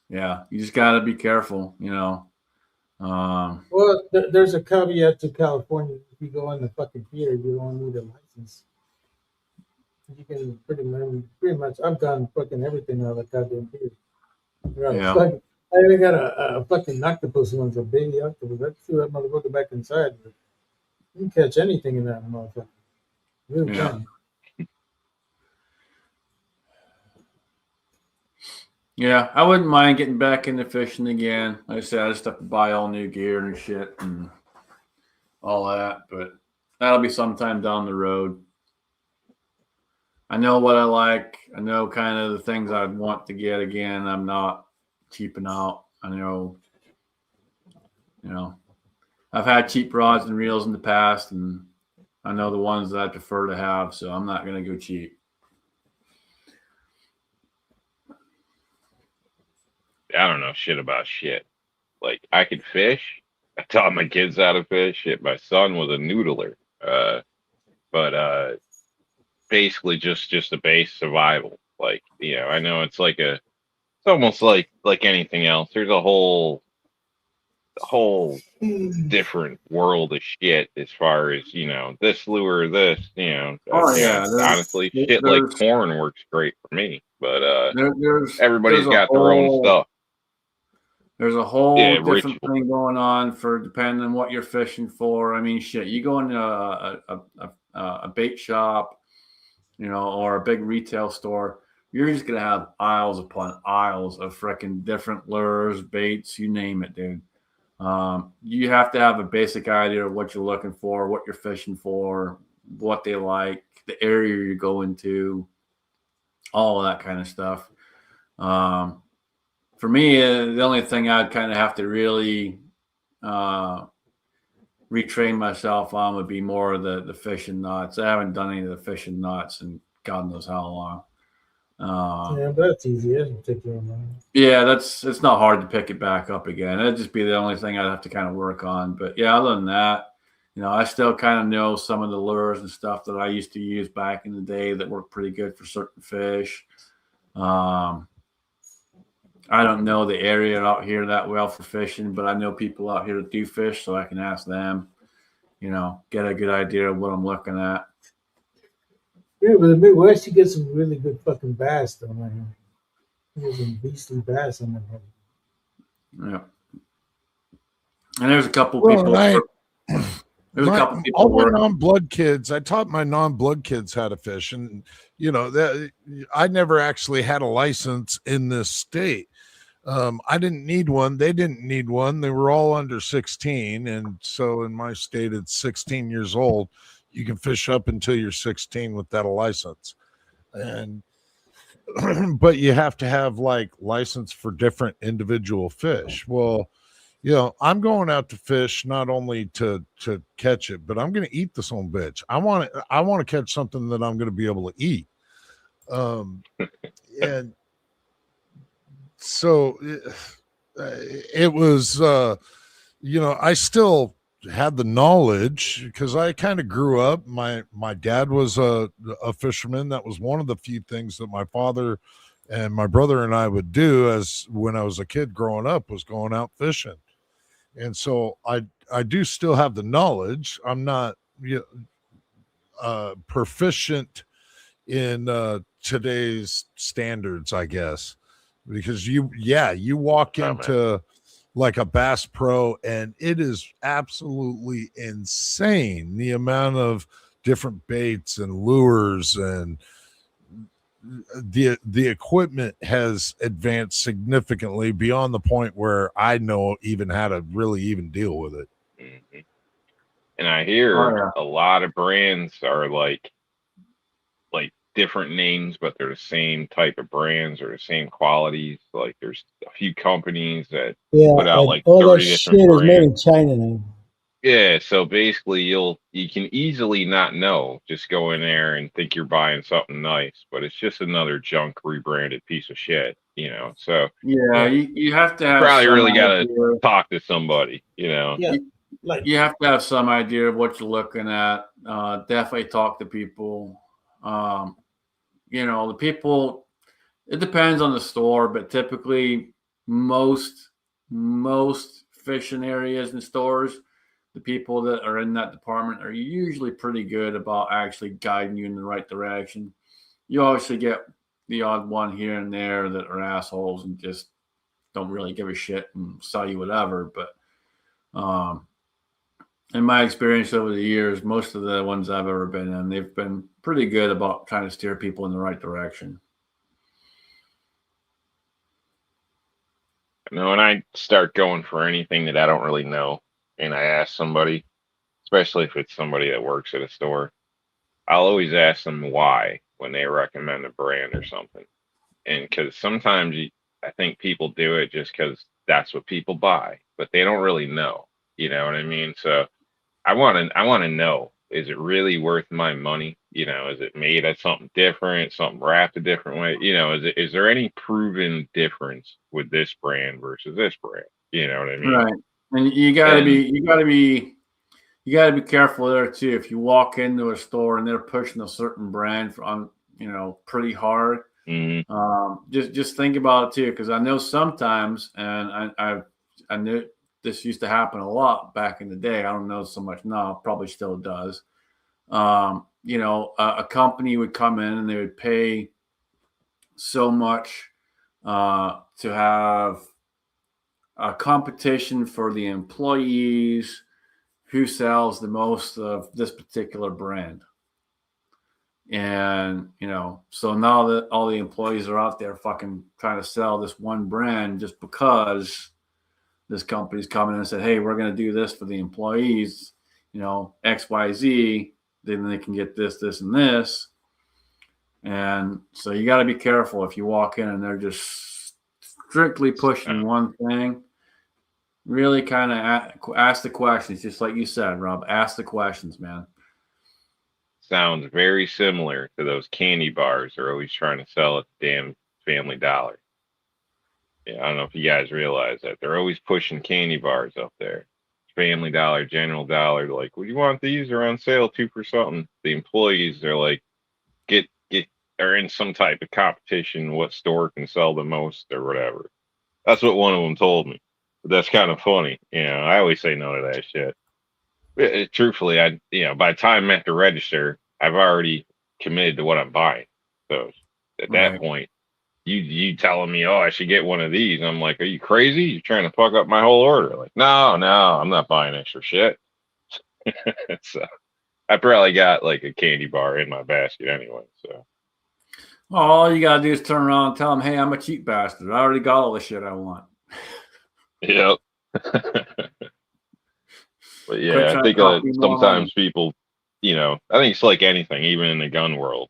yeah, you just got to be careful. Well, there's a caveat to California. If you go on the fucking pier, you don't need a license. You can pretty much. I've gotten fucking everything out of the goddamn pier. Yeah. I even got a fucking octopus once, a baby octopus. I threw that motherfucker back inside. But you can catch anything in that motherfucker. Really Yeah. can. Yeah, I wouldn't mind getting back into fishing again. Like I said, I just have to buy all new gear and shit and all that. But That'll be sometime down the road. I know what I like. I know kind of the things I'd want to get again. I'm not cheaping out. I know, you know, I've had cheap rods and reels in the past, and I know the ones that I prefer to have, so I'm not going to go cheap. I don't know shit about shit. Like I could fish. I taught my kids how to fish. Shit, my son was a noodler. But basically just a base survival. Like, I know it's almost like anything else. There's a whole different world of shit as far as this lure, this Oh yeah, honestly, shit like there's corn works great for me. But there's everybody's a got their own whole stuff. there's a whole Yeah, different ritual. thing going on for depending on what you're fishing for. I mean, shit, you go into a bait shop, or a big retail store, you're just gonna have aisles upon aisles of freaking different lures, baits, you name it, dude. You have to have a basic idea of what you're looking for, what you're fishing for, what they like, the area you're going to, all of that kind of stuff. Um, for me, the only thing I'd kind of have to really uh, retrain myself on would be more of the fishing knots. I haven't done any of the fishing knots in God knows how long. Yeah, but that's easy. It doesn't take very long. Yeah, it's not hard to pick it back up again. That'd just be the only thing I'd have to kind of work on. But yeah, other than that, I still kind of know some of the lures and stuff that I used to use back in the day that worked pretty good for certain fish. Um, I don't know the area out here that well for fishing, but I know people out here that do fish, so I can ask them, get a good idea of what I'm looking at. Yeah, but the Midwest, you get some really good fucking bass, though, man. You get some beastly bass on that. Yeah. And there's a couple Well, people. I There's a my couple people all my work. non-blood kids, I taught my non-blood kids how to fish, and that I never actually had a license in this state. I didn't need one. They didn't need one. They were all under 16. And so in my state, it's 16 years old. You can fish up until you're 16 without a license. And, but you have to have like license for different individual fish. Well, I'm going out to fish not only to catch it, but I'm going to eat this own bitch. I want to catch something that I'm going to be able to eat. And so it was I still had the knowledge because I kind of grew up. My dad was a fisherman. That was one of the few things that my father and my brother and I would do as when I was a kid growing up, was going out fishing. And so I do still have the knowledge. I'm not proficient in today's standards, I guess, because you walk Oh, man. into like a Bass Pro and it is absolutely insane the amount of different baits and lures, and the equipment has advanced significantly beyond the point where I know even how to really even deal with it. Hmm. And I Oh hear yeah. a lot of brands are like different names, but they're the same type of brands or the same qualities. Like there's a few companies that Yeah, put out and like all that 30 different shit is made brands. in China now. Yeah, so basically you can easily not know, just go in there and think you're buying something nice, but it's just another junk rebranded piece of shit. So Yeah, yeah, you have to you have probably some really gotta idea. talk to somebody. Yeah, You, like you have to have some idea of what you're looking at. Definitely talk to people. Um, the people. It depends on the store, but typically most fishing areas and stores, the people that are in that department are usually pretty good about actually guiding you in the right direction. You obviously get the odd one here and there that are assholes and just don't really give a shit and sell you whatever. But um, in my experience over the years, most of the ones I've ever been in, they've been pretty good about trying to steer people in the right direction. When I start going for anything that I don't really know and I ask somebody, especially if it's somebody that works at a store. I'll always ask them why when they recommend a brand or something. And because sometimes I think people do it just because that's what people buy, but they don't really know. You know what I mean? So I want to know, is it really worth my money? You know, is it made of something different, something wrapped a different way? You know, is there any proven difference with this brand versus this brand? You know what I mean? Right. And you gotta And be, you gotta be careful there too. If you walk into a store and they're pushing a certain brand on, pretty hard, mhm, just think about it too, because I know sometimes, and I knew this used to happen a lot back in the day. I don't know so much now, probably still does. A company would come in and they would pay so much to have a competition for the employees who sells the most of this particular brand. And, so now that all the employees are out there fucking trying to sell this one brand just because this company's coming in and said, hey, we're going to do this for the employees, XYZ, then they can get this, this, and this. And so you got to be careful if you walk in and they're just strictly pushing one thing. Really kind of ask the questions, just like you said, Rob. Ask the questions, man. sounds very similar to those candy bars they're always trying to sell at the damn Family Dollar. Yeah, I don't know if you guys realize that they're always pushing candy bars up there. Family Dollar, General Dollar, like, would you want these? They're on sale 2 for something. The employees, they're like, get, are in some type of competition. What store can sell the most or whatever? That's what one of them told me. But that's kind of funny. I always say no to that shit. Truthfully, by the time I'm at the register, I've already committed to what I'm buying. So at that point, you telling me, oh, I should get one of these. I'm like, are you crazy? You're trying to fuck up my whole order. Like, no, I'm not buying extra shit. So I probably got like a candy bar in my basket anyway. So All you gotta do is turn around and tell them, hey, I'm a cheap bastard. I already got all the shit I want. yep. But yeah, I think sometimes people, I think it's like anything, even in the gun world.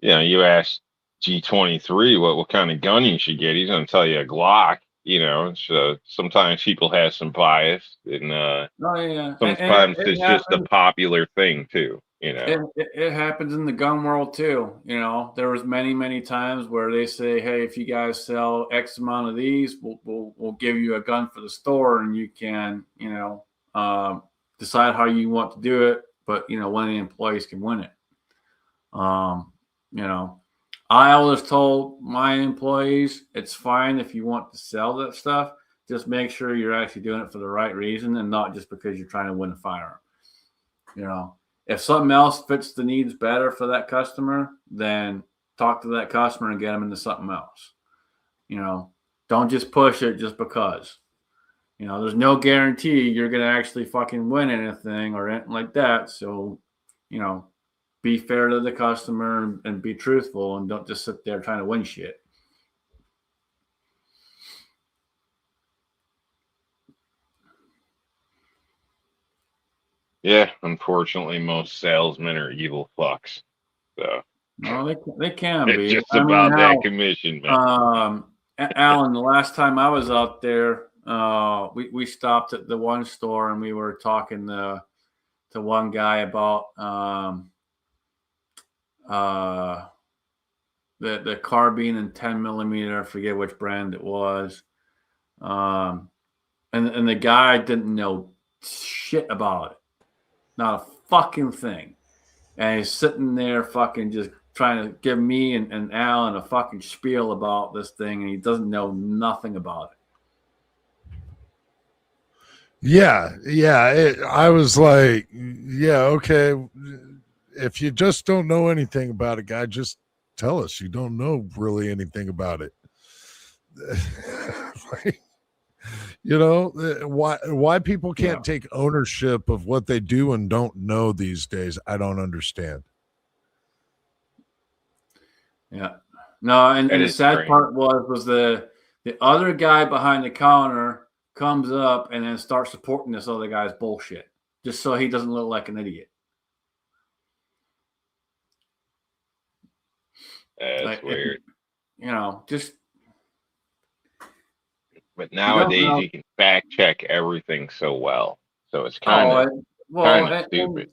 You ask G23 what kind of gun you should get, he's going to tell you a Glock. So sometimes people have some bias, and sometimes it's just a popular thing too. It happens in the gun world too. There was many times where they say, hey, if you guys sell X amount of these, we'll give you a gun for the store, and you can decide how you want to do it, but one of the employees can win it. I always told my employees, it's fine if you want to sell that stuff, just make sure you're actually doing it for the right reason and not just because you're trying to win a firearm. If something else fits the needs better for that customer, then talk to that customer and get them into something else. Don't just push it just because. There's no guarantee you're going to actually fucking win anything or anything like that. So, be fair to the customer and be truthful, and don't just sit there trying to win shit. Yeah, unfortunately, most salesmen are evil fucks. So No, they can be. It's just about that commission, man. Alan, the last time I was out there, we stopped at the one store and we were talking to one guy about the carbine and 10 millimeter. I forget which brand it was. And the guy didn't know shit about it. Not a fucking thing. And he's sitting there fucking just trying to give me and Alan a fucking spiel about this thing, and he doesn't know nothing about it. Yeah. I was like, yeah, okay. If you just don't know anything about it, guy, just tell us you don't know really anything about it. Why people can't take ownership of what they do and don't know these days, I don't understand. Yeah. No, and the sad part was the other guy behind the counter comes up and then starts supporting this other guy's bullshit. just so he doesn't look like an idiot. That's weird. Just. But You don't nowadays know. you can fact check everything so well, so it's kind of stupid.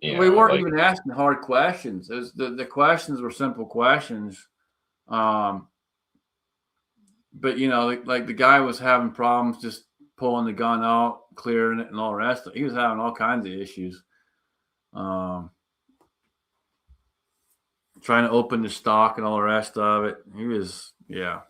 We weren't Like, even asking hard questions. The questions were simple questions. But like the guy was having problems just pulling the gun out, clearing it, and all the rest of it. He was having all kinds of issues. Trying to open the stock and all the rest of it. He was, yeah.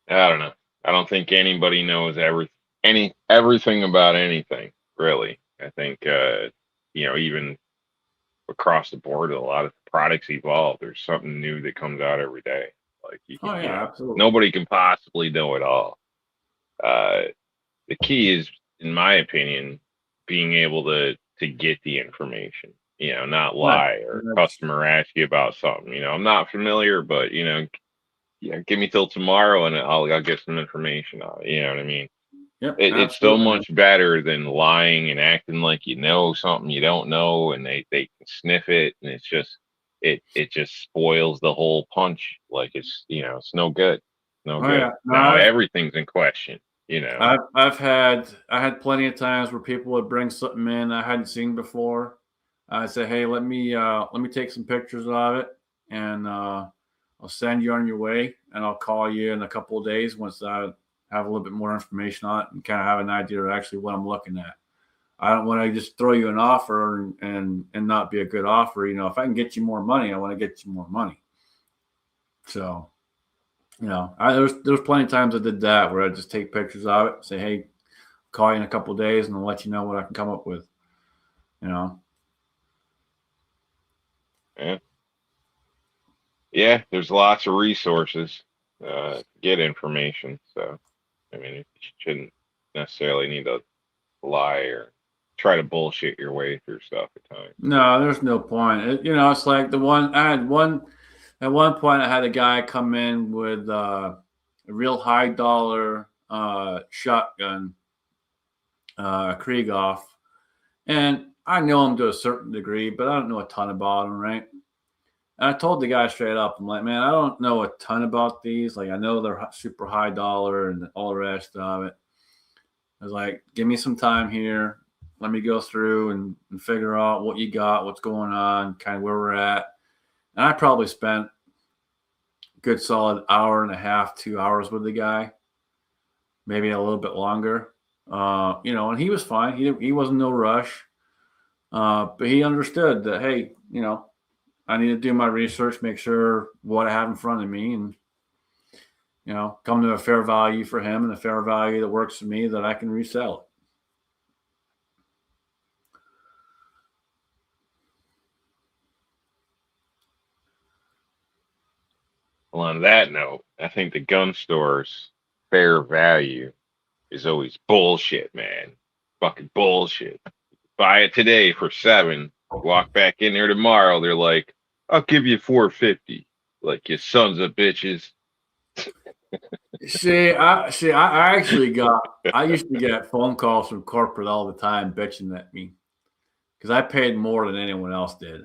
I don't know. I don't think anybody knows everything about anything, really. I think even across the board, a lot of products evolve. There's something new that comes out every day. Like Oh yeah, absolutely. nobody can possibly know it all. The key is, in my opinion, being able to get the information. Not lie or customer ask you about something. I'm not familiar, but give me till tomorrow and I'll get some information on it. You know what I mean? Yep, It's so much better than lying and acting like you know something you don't know, and they can sniff it, and it's just it just spoils the whole punch. Like it's no good, no good. Yeah. No, Now everything's in question. I had plenty of times where people would bring something in I hadn't seen before. I'd say, hey, let me take some pictures of it, and I'll send you on your way, and I'll call you in a couple of days once I have a little bit more information on it and kind of have an idea of actually what I'm looking at. I don't want to just throw you an offer and not be a good offer. If I can get you more money, I want to get you more money. So, there's plenty of times I did that where I just take pictures of it, say, hey, call you in a couple of days, and I'll let you know what I can come up with. Yeah, there's lots of resources to get information. So, I mean, you shouldn't necessarily need to lie or try to bullshit your way through stuff at times. No, there's no point. It's like at one point I had a guy come in with a real high dollar shotgun, Krieghoff, and I know him to a certain degree, but I don't know a ton about him, right? And I told the guy straight up, I'm like, man, I don't know a ton about these. Like, I know they're super high dollar and all the rest of it. I was like, give me some time here. Let me go through and figure out what you got, what's going on, kind of where we're at. And I probably spent a good solid hour and a half, 2 hours with the guy, maybe a little bit longer. And he was fine. He wasn't no rush. But he understood that, hey, I need to do my research, make sure what I have in front of me, and come to a fair value for him and a fair value that works for me that I can resell it. Well, on that note, I think the gun store's fair value is always bullshit, man. Fucking bullshit. Buy it today for $7. Walk back in there tomorrow. They're like, I'll give you $4.50. Like, you sons of bitches. I used to get phone calls from corporate all the time bitching at me because I paid more than anyone else did.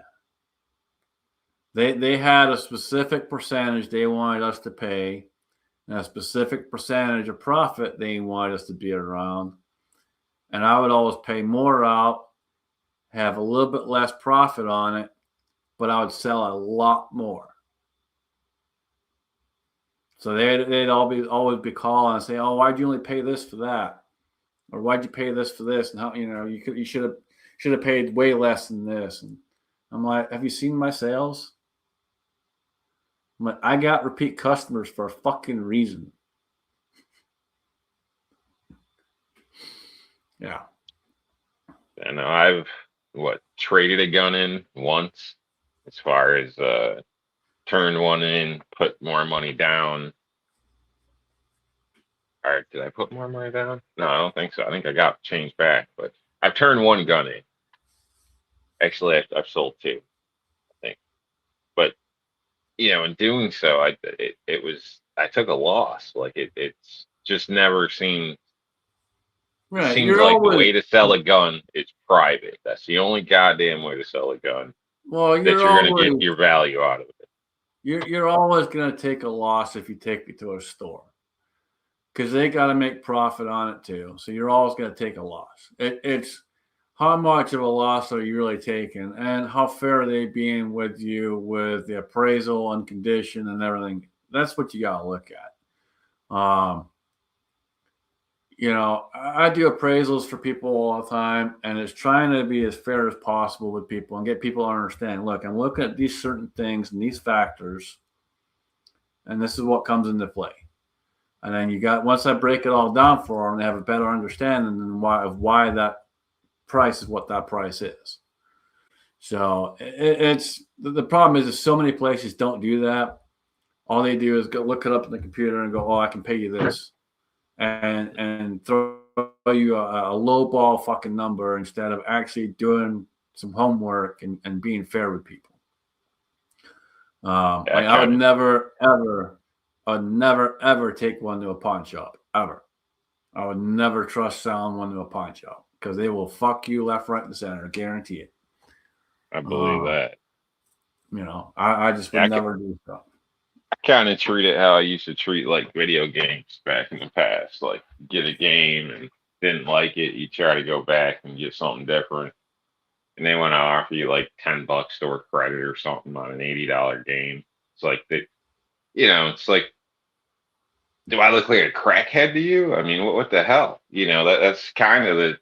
They had a specific percentage they wanted us to pay, and a specific percentage of profit they wanted us to be around. And I would always pay more out, have a little bit less profit on it, but I would sell a lot more. So they'd always be calling and say, "Oh, why'd you only pay this for that, or why'd you pay this for this?" And how you should have paid way less than this. And I'm like, "Have you seen my sales? I'm like, I got repeat customers for a fucking reason." Yeah. I know I've traded a gun in once, as far as turned one in, put more money down. All right, did I put more money down? No, I don't think so. I think I got change back, but I've turned one gun in. Actually, I've sold two, I think. But in doing so, I took a loss. Like it's just never seemed. It Right. seems You're like the always way to sell a gun is private. That's the only goddamn way to sell a gun well. that You're you're gonna get always your value out of it. you're always gonna take a loss if you take it to a store because they got to make profit on it too. So you're always gonna take a loss. It's how much of a loss are you really taking, and how fair are they being with you with the appraisal and condition and everything. That's what you gotta look at. I do appraisals for people all the time, and it's trying to be as fair as possible with people and get people to understand. Look, I'm looking at these certain things and these factors, and this is what comes into play. And then once I break it all down for them, they have a better understanding of why that price is what that price is. So it's the problem is so many places don't do that. All they do is go look it up in the computer and go, "Oh, I can pay you this," and throw you a low ball fucking number instead of actually doing some homework and being fair with people. Like I would never ever take one to a pawn shop ever. I would never trust selling one to a pawn shop because they will fuck you left, right, and center. Guarantee it. I believe that. I just would I never do so. kind of treat it how I used to treat like video games back in the past. Like get a game and didn't like it, you try to go back and get something different. And they want to offer you like $10 store credit or something on an $80 game. It's like that, it's like, do I look like a crackhead to you? I mean, what the hell? That's kind of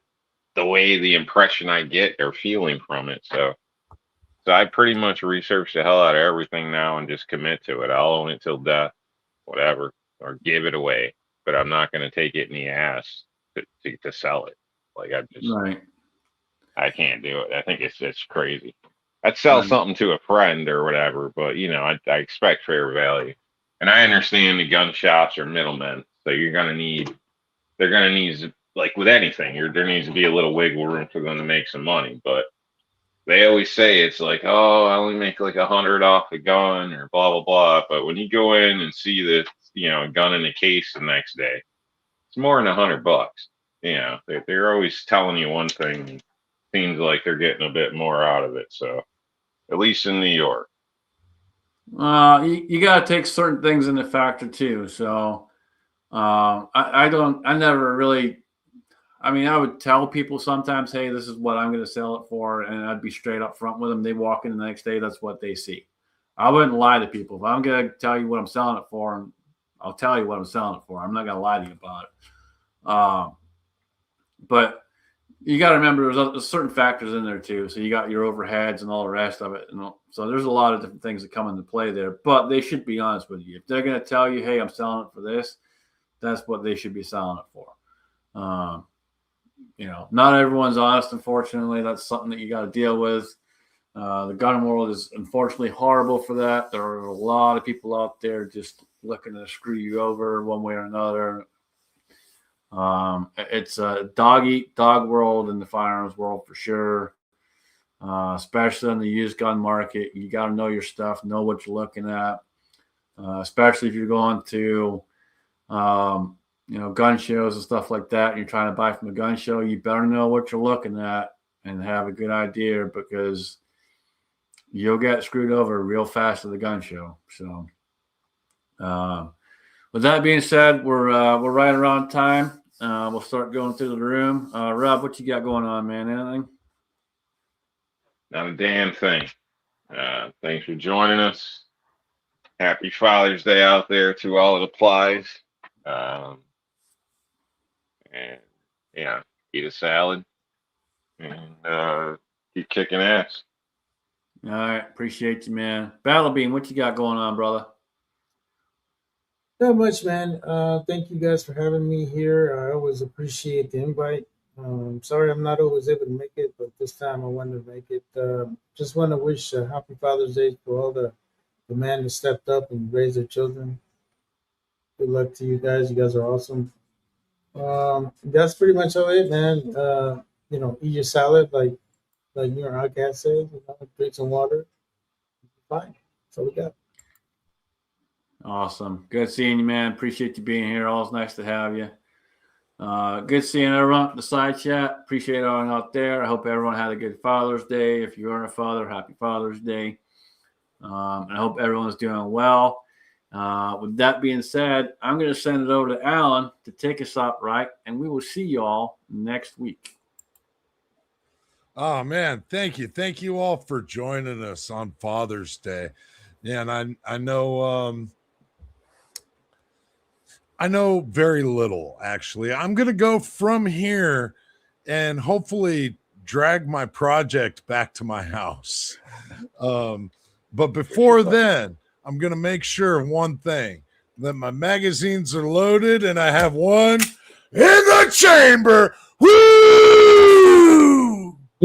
the way the impression I get or feeling from it. So I pretty much research the hell out of everything now and just commit to it. I'll own it till death, whatever, or give it away. But I'm not going to take it in the ass to sell it. Like Right. I can't do it. I think it's crazy. I'd sell Right. something to a friend or whatever, but I expect fair value. And I understand the gun shops are middlemen, so they're gonna need, like with anything, there needs to be a little wiggle room for them to make some money. But they always say it's like, oh, I only make like 100 off a gun or blah blah blah. But when you go in and see the a gun in a case the next day, it's more than $100. They're always telling you one thing. And seems like they're getting a bit more out of it. So at least in New York. You got to take certain things into factor too. So I never really. I mean, I would tell people sometimes, hey, this is what I'm going to sell it for. And I'd be straight up front with them. They walk in the next day, that's what they see. I wouldn't lie to people. If I'm going to tell you what I'm selling it for, I'll tell you what I'm selling it for. I'm not going to lie to you about it. But you got to remember there's certain factors in there too. So you got your overheads and all the rest of it. So there's a lot of different things that come into play there. But they should be honest with you. If they're going to tell you, hey, I'm selling it for this, that's what they should be selling it for. Not everyone's honest, unfortunately. That's something that you got to deal with. The gun world is unfortunately horrible for that. There are a lot of people out there just looking to screw you over one way or another. It's a dog eat dog world in the firearms world for sure. Especially in the used gun market, you got to know your stuff, know what you're looking at. Especially if you're going to gun shows and stuff like that, and you're trying to buy from a gun show, you better know what you're looking at and have a good idea, because you'll get screwed over real fast at the gun show. So with that being said, we're right around time. We'll start going through the room. Rob, what you got going on, man? Anything? Not a damn thing. Thanks for joining us. Happy Father's Day out there to all it applies. And yeah, eat a salad and keep kicking ass. All right, appreciate you, man. Battle Beam, what you got going on, brother? Not much, man. Thank you guys for having me here. I always appreciate the invite. Sorry I'm not always able to make it, but this time I wanted to make it. Just want to wish a happy Father's Day for all the men that stepped up and raised their children. Good luck to you guys. You guys are awesome. That's pretty much all it, man. Eat your salad like your outcast says. Drink some water. Fine. That's all we got. Awesome. Good seeing you, man. Appreciate you being here. Always nice to have you. Good seeing everyone at the side chat. Appreciate everyone out there. I hope everyone had a good Father's Day. If you are a father, happy Father's Day. And I hope everyone's doing well. With that being said, I'm going to send it over to Allen to take us up, right? And we will see you all next week. Oh man, thank you. Thank you all for joining us on Father's Day. Yeah, and I know very little actually. I'm going to go from here and hopefully drag my project back to my house. But before then, I'm going to make sure of one thing, that my magazines are loaded and I have one in the chamber. Woo!